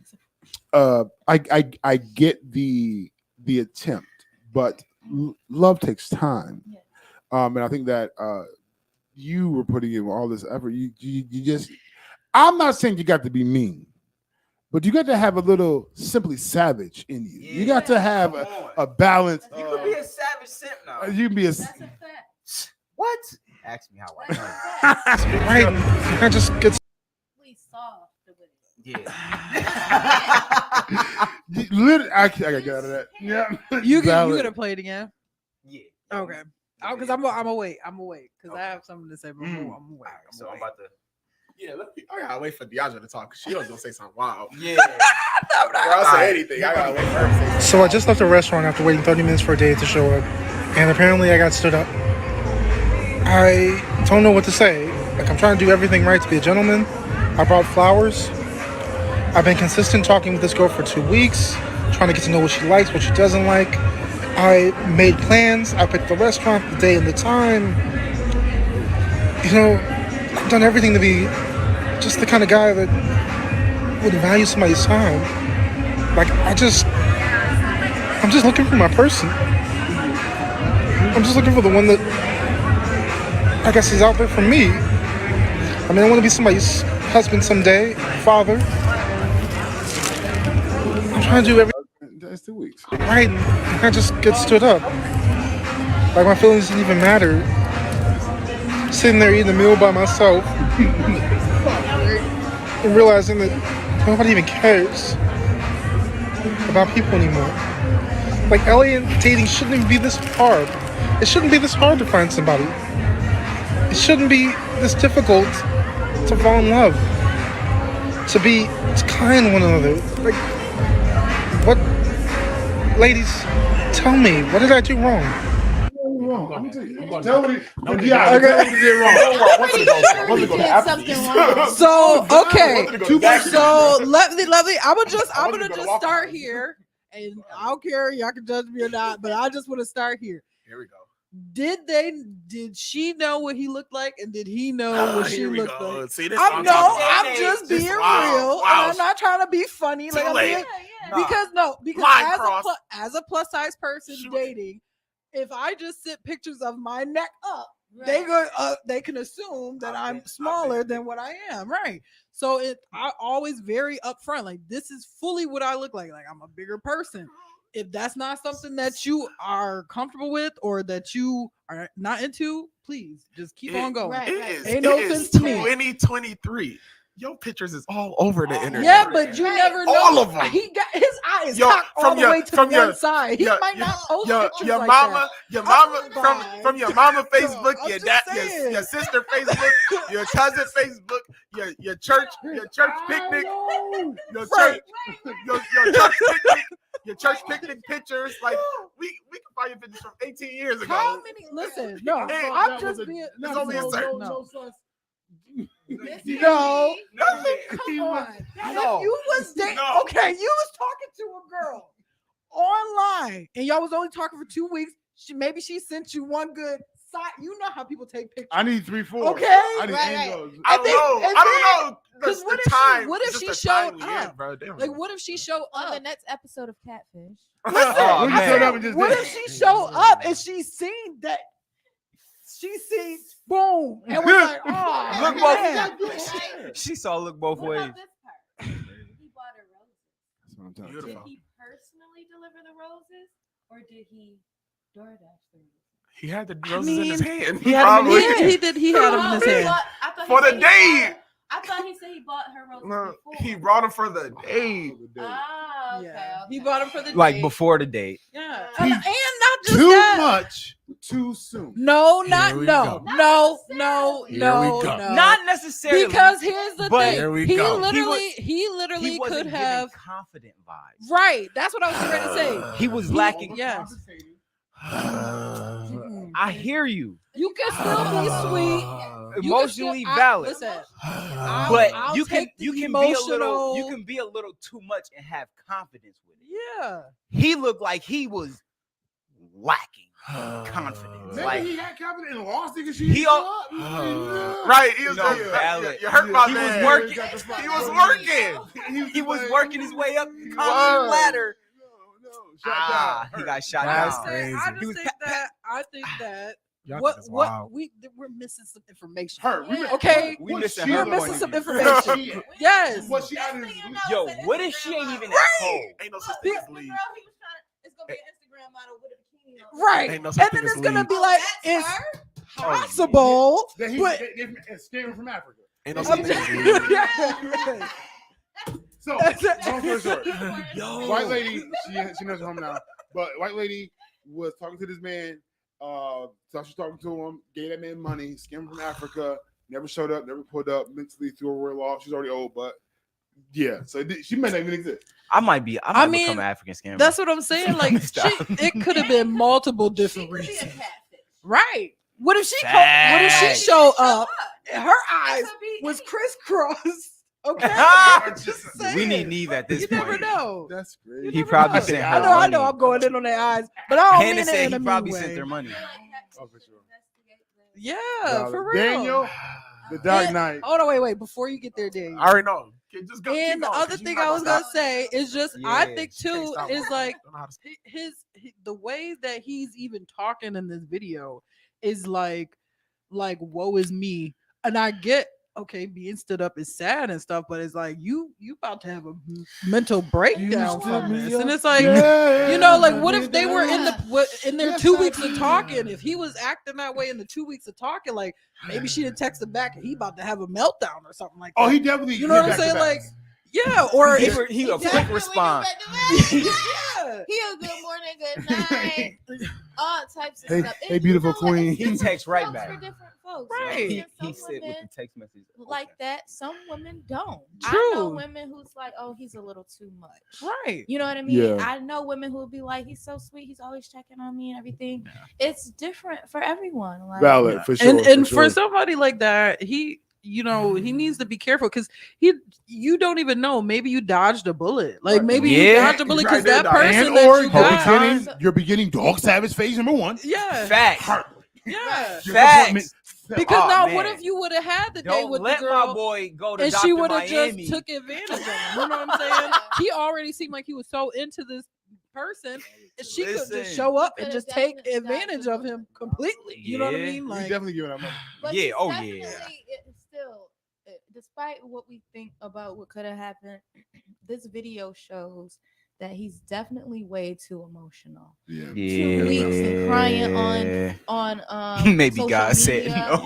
get the attempt, but love takes time. And I think that you were putting in all this effort. You just, I'm not saying you got to be mean, but you got to have a little simply savage in you. You got to have a balance. You could be a savage simp now. You can be a. What? Ask me how I know. Right. I just get. Literally, I gotta get out of that. Yeah, You gonna play it again? Yeah. Okay. Because I'm gonna wait. Because I have something to say before. I'm gonna wait. So I'm about to. Yeah, I gotta wait for Deandra to talk because she was gonna say something wild. Yeah. I'll say anything. I gotta wait for her to say something. So I just left the restaurant after waiting 30 minutes for a date to show up, and apparently I got stood up. I don't know what to say. Like, I'm trying to do everything right to be a gentleman. I brought flowers. I've been consistent talking with this girl for 2 weeks, trying to get to know what she likes, what she doesn't like. I made plans. I picked the restaurant, the day, and the time. You know, I've done everything to be just the kind of guy that would value somebody's time. Like, I'm just looking for my person. I'm just looking for the one that I guess is out there for me. I mean, I want to be somebody's husband someday, father. I'm trying to do everything. That's 2 weeks. Right. I just get stood up. Like, my feelings didn't even matter. Sitting there eating a meal by myself and realizing that nobody even cares about people anymore. Like, alien dating shouldn't even be this hard. It shouldn't be this hard to find somebody. It shouldn't be this difficult to fall in love. To kind one another. Like, what? Ladies, tell me, what did I do wrong? I'm tell me. Yeah, tell me you did wrong. So okay, so lovely. I'm gonna just start here, and I don't care, y'all can judge me or not, but I just want to start here. Here we go. Did she know what he looked like, and did he know what she looked like? See, this I'm just being real, and I'm not trying to be funny. Like, I'm being, because as a plus size person dating, if I just sit pictures of my neck up, they can assume that I'm smaller than what I am, right? So I always very upfront, like, this is fully what I look like. Like, I'm a bigger person. If that's not something that you are comfortable with or that you are not into, please just keep on going. Ain't no offense to me. 2023. Your pictures is all over the internet. Yeah, but you never know. All of them. He got his eyes cocked all the way to the one side. He might not post pictures your like mama, that. Your mama from your mama Facebook, your sister Facebook, your cousin Facebook, your church picnic, your church picnic pictures. Like, we can find your pictures from 18 years ago. How many? Listen, no, I'm just being. No, come on. No. You was dating. Okay, you was talking to a girl online, and y'all was only talking for 2 weeks. Maybe she sent you one good side. You know how people take pictures. I need 3, 4. Okay, I need angles. I don't know. Because what if she showed up? Like, what if she showed up on the next episode of Catfish? Listen, what if she showed up and she seen that? She seen boom and was like, oh, look both. She saw look both ways. He bought her what I'm telling Did you. he personally deliver the roses, or did he DoorDash the roses? He had the roses in his hand. He had them in his hand. He did. He had them in his hand. For the date. I thought he said he bought her roses before. He brought them for the date. Ah, okay. He bought them for the Like date. before the date. Yeah, and not just Too that. much, too soon. No, Here not we no, go. no, Here no, we no, go. no. Not necessarily. Because here's the but thing. Here we He go. literally, He could wasn't have. giving confident vibes. Right. That's what I was ready to say. He was lacking. Yes. I hear you. You can still be sweet. You Emotionally can still- valid. Listen, But I'll you can take the be a emotional- little you can be a little too much and have confidence with it. Yeah. He looked like he was lacking confidence. Maybe Like he had confidence and lost it because she he didn't show up. Right, he was No, like, valid. you hurt my He man. was working. He was working. He was working his way up the confidence ladder. He got shot That's down. crazy. I He was think that Y'all what niggas wild. we're missing some information. Okay, We what missing she her We're point missing of some view. information. Yes. What she out of Yo, what if she ain't even that cold? Ain't no such thing as leave. It's gonna be an Instagram model with a bikini on. Right. Ain't no And such then thing it's as gonna leave. be like it's possible, that he but escaped from Africa. Ain't no such thing as leave. So, long story short, Yo. white lady, she knows her home now, but white lady was talking to this man. So she's talking to him, gave that man money, scammed from Africa, never showed up, never pulled up, mentally threw her real off. She's already old, but yeah, so she may not even exist. I might become an African scammer. that's what I'm saying. Like it could have been multiple different reasons. Right. What if she Facts. showed up and her eyes was crisscrossed? Okay. We need Neve at this You point. never know. That's great. He probably sent her I know money. I'm going in on their eyes, but I don't Hannah mean it said in he a probably mean sent way. their money. Oh, for sure. Yeah, Valid. for real. Daniel, the Dark And- Knight. Hold on, wait. Before you get there, Daniel. I already know. Okay, just go. And keep the going, other 'cause you thing not I was gonna gonna say is just I Yeah, think she can't too stop. is like Don't know how to stop. the way that he's even talking in this video is like woe is me, and I get okay being stood up is sad and stuff, but it's like you about to have a mental breakdown from this, and it's like you know like what if they were in their 2 weeks of talking? If he was acting that way in the 2 weeks of talking, like maybe she didn't text him back and he about to have a meltdown or something like that. Oh, he definitely. You know what I'm saying? Like, yeah, or He a quick response. yeah. He a good morning, good night, all types of Hey, stuff. hey, beautiful queen. He texts right Folks back. for different folks. Right. You know, He some said with women the text message. like that. Some women don't. I True. know women who's like, oh, he's a little too much. Right. You know what I mean? Yeah. I know women who will be like, he's so sweet. He's always checking on me and everything. It's different for everyone. Like, Valid for sure. And for for sure. somebody like that, he needs to be careful because you don't even know. Maybe you dodged a bullet. Like maybe you Yeah. dodged a bullet Right because there, that dog. person and that or you got. you're beginning dog savage phase number 1. Yeah. Facts. Yeah. Facts. Because Oh, now, man. what if you would have had the day Don't with let the girl my boy go to and Dr. she would have Miami. just took advantage of him? You know what I'm saying? He already seemed like he was so into this person, and she could Listen. just show up and Could've just take definitely advantage of him completely. You know what I Yeah. mean? We Like, definitely giving that money. But Yeah, she's oh, yeah. definitely- it's still, despite what we think about what could have happened, this video shows that he's definitely way too emotional. Yeah. 2 weeks and crying on Maybe social God said media. no.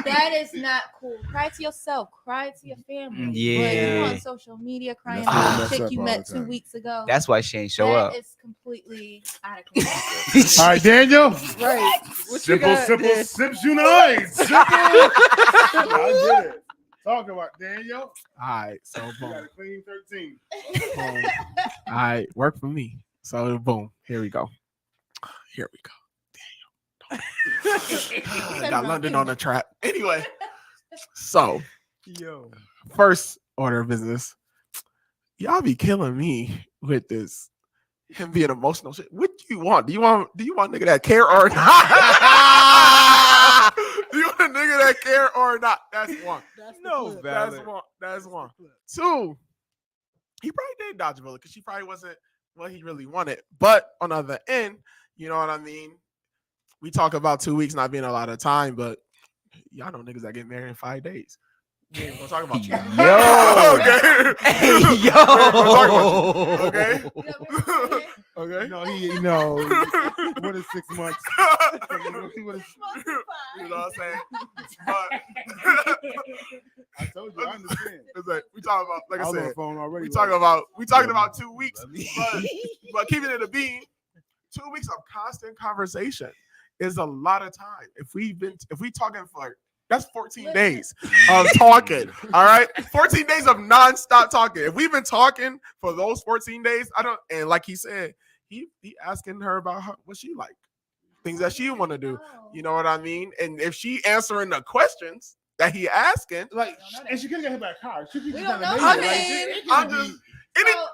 That is not cool. Cry to yourself. Cry to your family. But you Yeah. on social media crying That's what about I a mess chick up you all met the 2 time. weeks ago. That's why she ain't show up. That is completely out of control. All right, Daniel. right? What you Simple, got, simple, Dan? sips unite. Simple. I did it. Talk about Daniel. All right, so You boom. got a clean 13. Boom. All right, work for me. So boom, here we go. Here we go. Daniel. Got London on the trap. Anyway, so first order of business. Y'all be killing me with this. Him being emotional shit. What do you want? Do you want nigga that care or not? Do you want a nigga that care or not? That's one. That's one. Two, he probably did dodge a bullet because she probably wasn't what he really wanted. But on the other end, you know what I mean? We talk about 2 weeks not being a lot of time, but y'all know niggas that get married in 5 days. We ain't gonna talk about you. Yo. Okay. Hey, We ain't gonna talk about yo. you. Okay. Okay. No, what is 6 months? What is- You know what I'm saying? But I told you, I understand. it's like we talking about, like I was on said, the phone already. we talking about 2 weeks, but keeping it a bean, 2 weeks of constant conversation is a lot of time. If we talking for, that's 14 days of talking. All right, 14 days of nonstop talking. If we've been talking for those 14 days, and like he said, he asking her about what she like, things that she want to do. You know what I mean? And if she answering the questions that he asking, like, and she couldn't get hit by a car. She could just don't done know. amazing.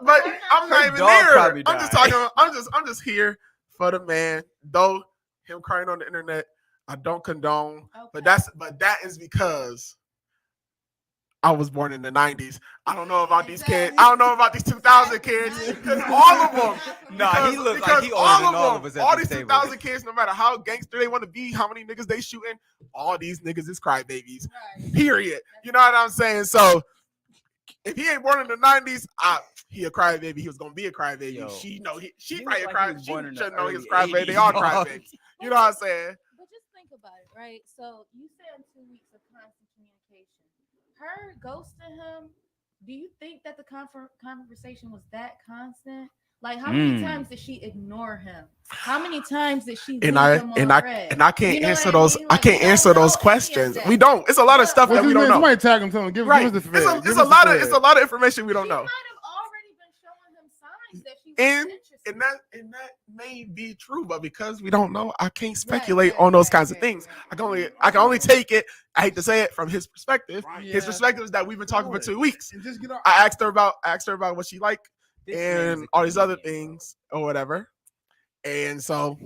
but I'm not even dog there. probably I'm just died. talking. I'm just here for the man. Though him crying on the internet, I don't condone. But that is because I was born in the 90s. I don't know about these kids. I don't know about these 2000 kids. Because all of them. Nah, he look like he older than all of us at all this these table. 2000 kids, no matter how gangster they want to be, how many niggas they shooting, all these niggas is crybabies. Period. You know what I'm saying? So if he ain't born in the 90s, he a crybaby. He was gonna be a crybaby. Yo. She probably He a look like he crybaby. was She born in the should know he was a early crybaby. They 80s, all dog. crybabies. You know what I'm saying? But just think about it, right? So you said 2 weeks of constant communication. Her ghosting him. Do you think that the conversation was that constant? Like, how many times did she ignore him? How many times did she leave him on red? I can't You know answer what I those. mean? I Like, can't we don't answer those know any of questions. that. We don't. It's a lot of stuff that we don't know. Somebody tag him. Tell him. Give Right. us the It's fed. a, Give it's us a the lot of fed. it's a lot of information we don't know. Might have already been showing him signs that she was And interested. that may be true, but because we don't know, I can't speculate on those kinds of things. I can only take it. I hate to say it from his perspective. His perspective is that we've been talking for 2 weeks. And just get off. I asked her about what she liked and all these other things or whatever. And so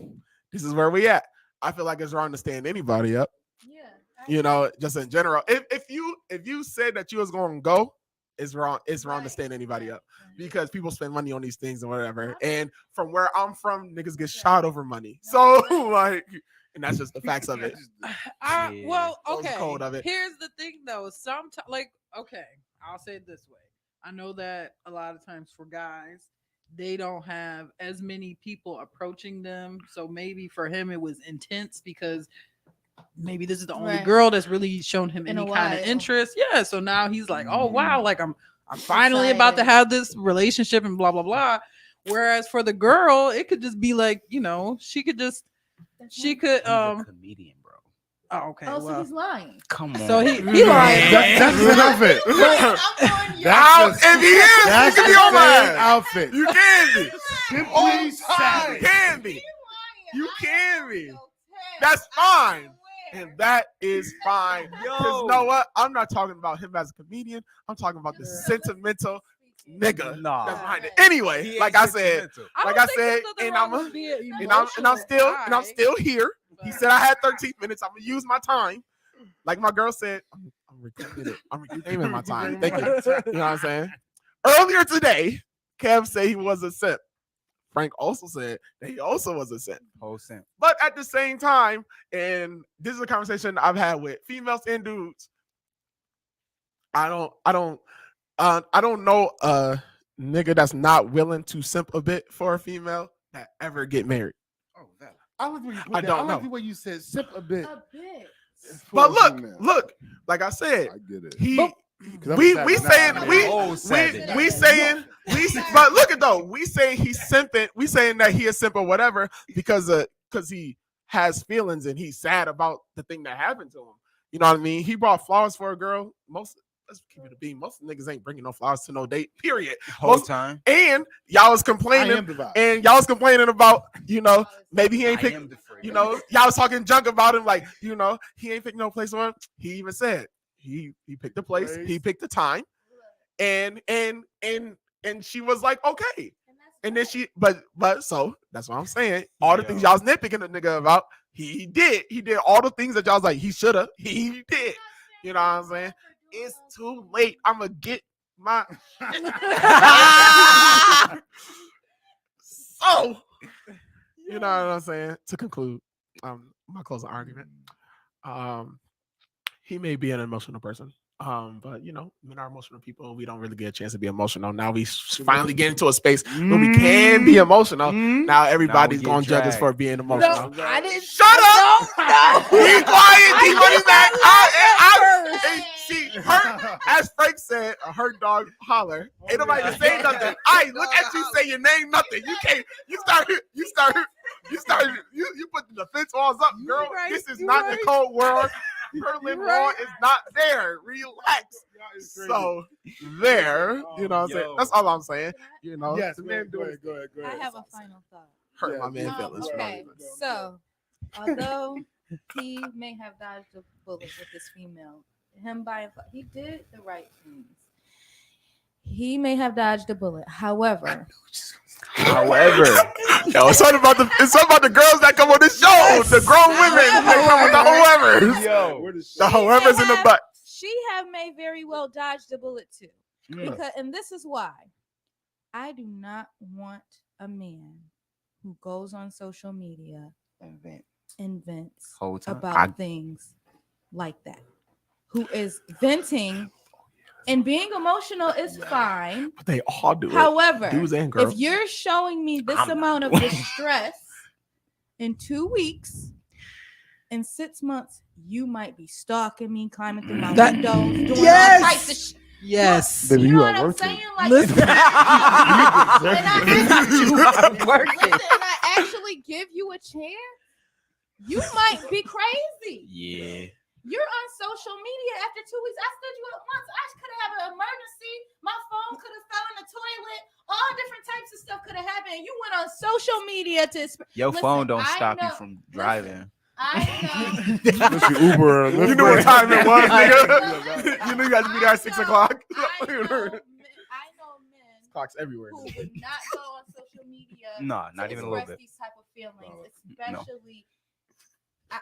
this is where we at. I feel like it's wrong to stand anybody up. Yeah. You know, just in general. If you said that you was going to go, it's wrong. It's wrong to stand anybody up because people spend money on these things and whatever. And from where I'm from, niggas get shot over money. So like, and that's just the facts of it. Well, Those okay. cold of it. Here's the thing, though. Sometimes, like, okay, I'll say it this way. I know that a lot of times for guys, they don't have as many people approaching them. So maybe for him it was intense because maybe this is the only girl that's really shown him In a any kind of while. interest. Yeah. So now he's like, oh wow, like I'm finally about to have this relationship and blah blah blah. Whereas for the girl, it could just be like, you know, she could comedian, bro. Oh, okay. Oh, well, so he's lying. Come on. so he lying. That's his outfit. If he is, That's you can be on my his ass. outfit. You can be. Simply savage. You can be. You can be. That's fine. And that is fine. Because you know what? I'm not talking about him as a comedian. I'm talking about the sentimental nigga that's behind it. Anyway, like I said, and I'm still here. He said I had 13 minutes. I'm gonna use my time. Like my girl said, I'm reclaiming it. I'm reclaiming my time. Thank you. You know what I'm saying? Earlier today, Kev said he was a simp. Frank also said that he also was a simp. Whole simp. But at the same time, and this is a conversation I've had with females and dudes. I don't know a nigga that's not willing to simp a bit for a female that ever get married. Oh, that. I like the way you put I that. don't I like know. the way you said sip a bit. A bit. But look, like I said, I get it. he I'm we savage. saying but look at though, we saying he's simping, we saying that he is simp or whatever because he has feelings and he's sad about the thing that happened to him. You know what I mean? He brought flowers for a girl. Let's keep it a beam. Most niggas ain't bringing no flowers to no date. Period. Whole time. And y'all was complaining, about, you know, maybe he ain't picking, you know, y'all was talking junk about him, like, you know, he ain't picking no place for him. He even said he picked the place, he picked the time, and she was like, okay. And then but so that's what I'm saying. All the things y'all was nitpicking the nigga about, he did all the things that y'all was like, he shoulda, he did. You know what I'm saying? It's too late. I'm gonna get my so you know what I'm saying. To conclude, my closing argument. He may be an emotional person. But men are emotional people. We don't really get a chance to be emotional. Now we finally get into a space where we can be emotional. Now everybody's gonna judge us for being emotional. No, I didn't. Shut up! No. Be quiet, D Money Mac. See, As Frank said, a hurt dog holler. Ain't nobody can say nothing. Look at you say your name, nothing. You can't. You put the defense walls up, girl. This is not the cold world. Berlin Wall is not there. Relax. So there, what I'm saying. That's all I'm saying. Yes, the man go ahead. I have a final thought. Hurt my man feelings. Okay, so although he may have dodged a bullet with this female, he did the right things. He may have dodged a bullet. However, yo, it's something about the girls that come on this show. Yes. The grown women, they come with the whoever's. The whoever's in the butt. She may very well dodge the bullet too, and this is why I do not want a man who goes on social media and vents about things like that. Who is venting. And being emotional is fine. But they all do it. However, dudes and girls. If you're showing me this amount of distress in 2 weeks, in 6 months, you might be stalking me, climbing through my windows, doing all types of shit. Yes. Baby, you know what I'm saying? Like, listen. And I actually give you a chance, you might be crazy. Yeah. You're on social media after 2 weeks. I stood you up once. I could have had an emergency. My phone could have fell in the toilet. All different types of stuff could have happened. You went on social media to. Your phone don't stop you from driving. I know. Listen, Uber. You knew what time it was, nigga. You knew you had to be there at 6 o'clock. I know men. Clocks everywhere. Who would not go on social media. No, not even a little bit. These type of feelings, especially.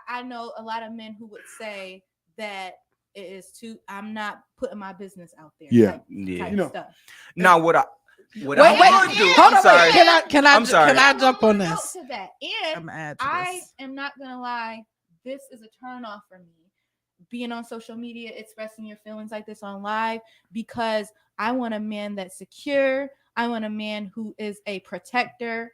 I know a lot of men who would say that it is too. I'm not putting my business out there. Type stuff. Now, what I'm wait, gonna do? Hold on, sorry. Can I jump on this? To that. And I am not gonna lie. This is a turn off for me. Being on social media, expressing your feelings like this on live, because I want a man that's secure. I want a man who is a protector,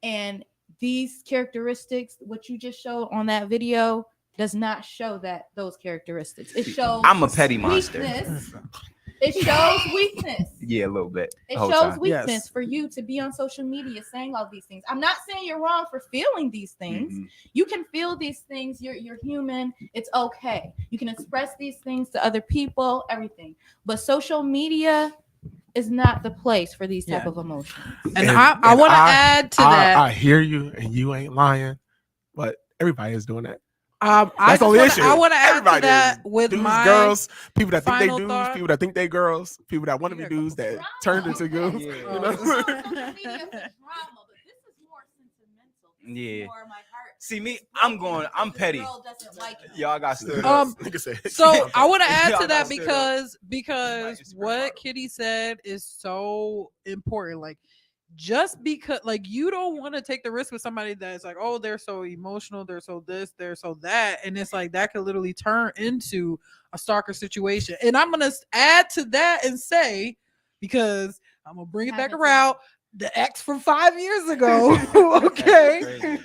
and these characteristics, what you just showed on that video, does not show those characteristics. It shows I'm a petty monster. It shows weakness. Yeah, a little bit. It shows weakness for you to be on social media saying all these things. I'm not saying you're wrong for feeling these things. Mm-hmm. You can feel these things. You're human. It's okay. You can express these things to other people, everything. But social media is not the place for these type of emotions. And I want to add to that. I hear you, and you ain't lying, but everybody is doing that. That's the only issue. I want to add to that with dudes, my girls, people that think they dudes, thought. people that think they girls, people that want to be dudes that turned into girls. Yeah. You know? Yeah. See me, I'm petty. Y'all got stood up. So I want to add to that because what Kitty said is so important. Like, just because, like, you don't want to take the risk with somebody that's like, oh, they're so emotional, they're so this, they're so that, and it's like that could literally turn into a stalker situation. And I'm gonna add to that and say, because I'm gonna bring it back around. The ex from 5 years ago, okay,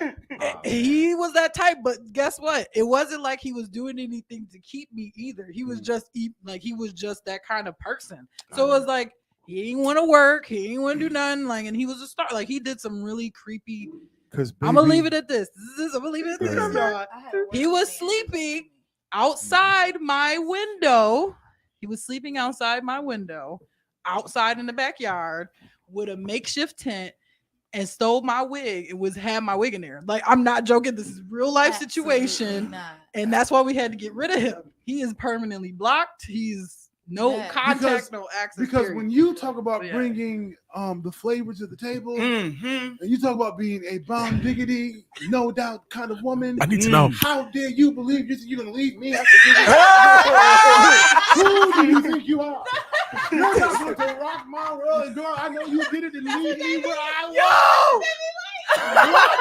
he was that type, but guess what? It wasn't like he was doing anything to keep me either. He was just he was just that kind of person. So it was like he didn't want to work, he didn't want to do nothing, like, and he was a star. Like, he did some really creepy. I'm gonna leave it at this. I'm gonna leave it at this, y'all. He was sleeping outside my window. He was sleeping outside my window, outside in the backyard, with a makeshift tent, and stole my wig. It had my wig in there. Like, I'm not joking. This is real life situation. And that's why we had to get rid of him. He is permanently blocked. He's no contact, no access. Because period. when you talk about bringing the flavor to the table, and you talk about being a bomb diggity, no doubt kind of woman, I need to know. How dare you believe you're going to leave me? Who do you think you are? You're not going to rock my world, and girl, I know you did it and leave me where I was.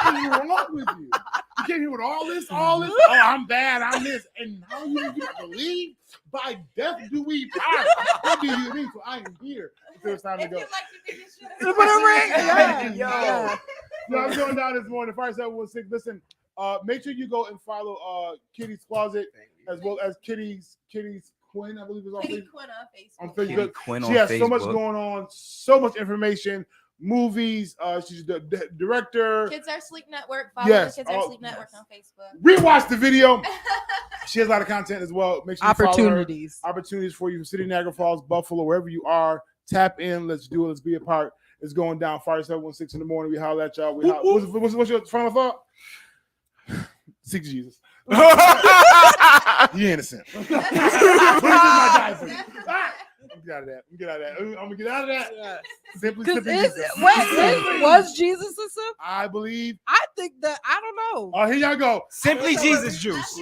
What is wrong with you? You came here with all this. Oh, I'm bad. I'm this, and now you don't believe. by death do we part. What do you mean? So I am here. It's time to go. Put a ring. Yeah. No, I'm going down this morning. Fire 716. Listen, make sure you go and follow Kitty's Closet as well as Kitty's Quinn, I believe is on Facebook. Quinn she has so much going on, so much information, movies. She's the director. Kids Are Sleep Network. Follow the Kids Are Sleep Network on Facebook. Rewatch the video. She has a lot of content as well. Make sure you opportunities. Follow her. Opportunities for you from City, Niagara Falls, Buffalo, wherever you are. Tap in. Let's do it. Let's be a part. It's going down. Fire 716 in the morning. We holler at y'all. What's your final thought? Seek Jesus. You innocent. I'm gonna get out of that. I'm gonna get out of that. Yeah. Simply Was Jesus a simp? I believe. I think that I don't know. Oh, here y'all go. Simply Jesus juice.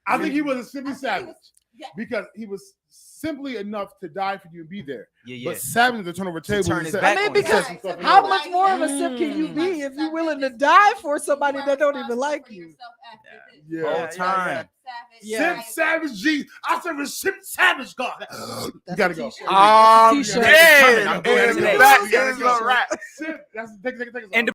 I think he was a simply savage because he was simply enough to die for you and be there. Yeah. But savage to turn over tables. Turn his back on because how much more of a simp can you be if you're willing to die for somebody that don't even like you? All time. Simp savage Jesus. I said a simp savage God. You gotta go. Man, that is a wrap. Simp. Take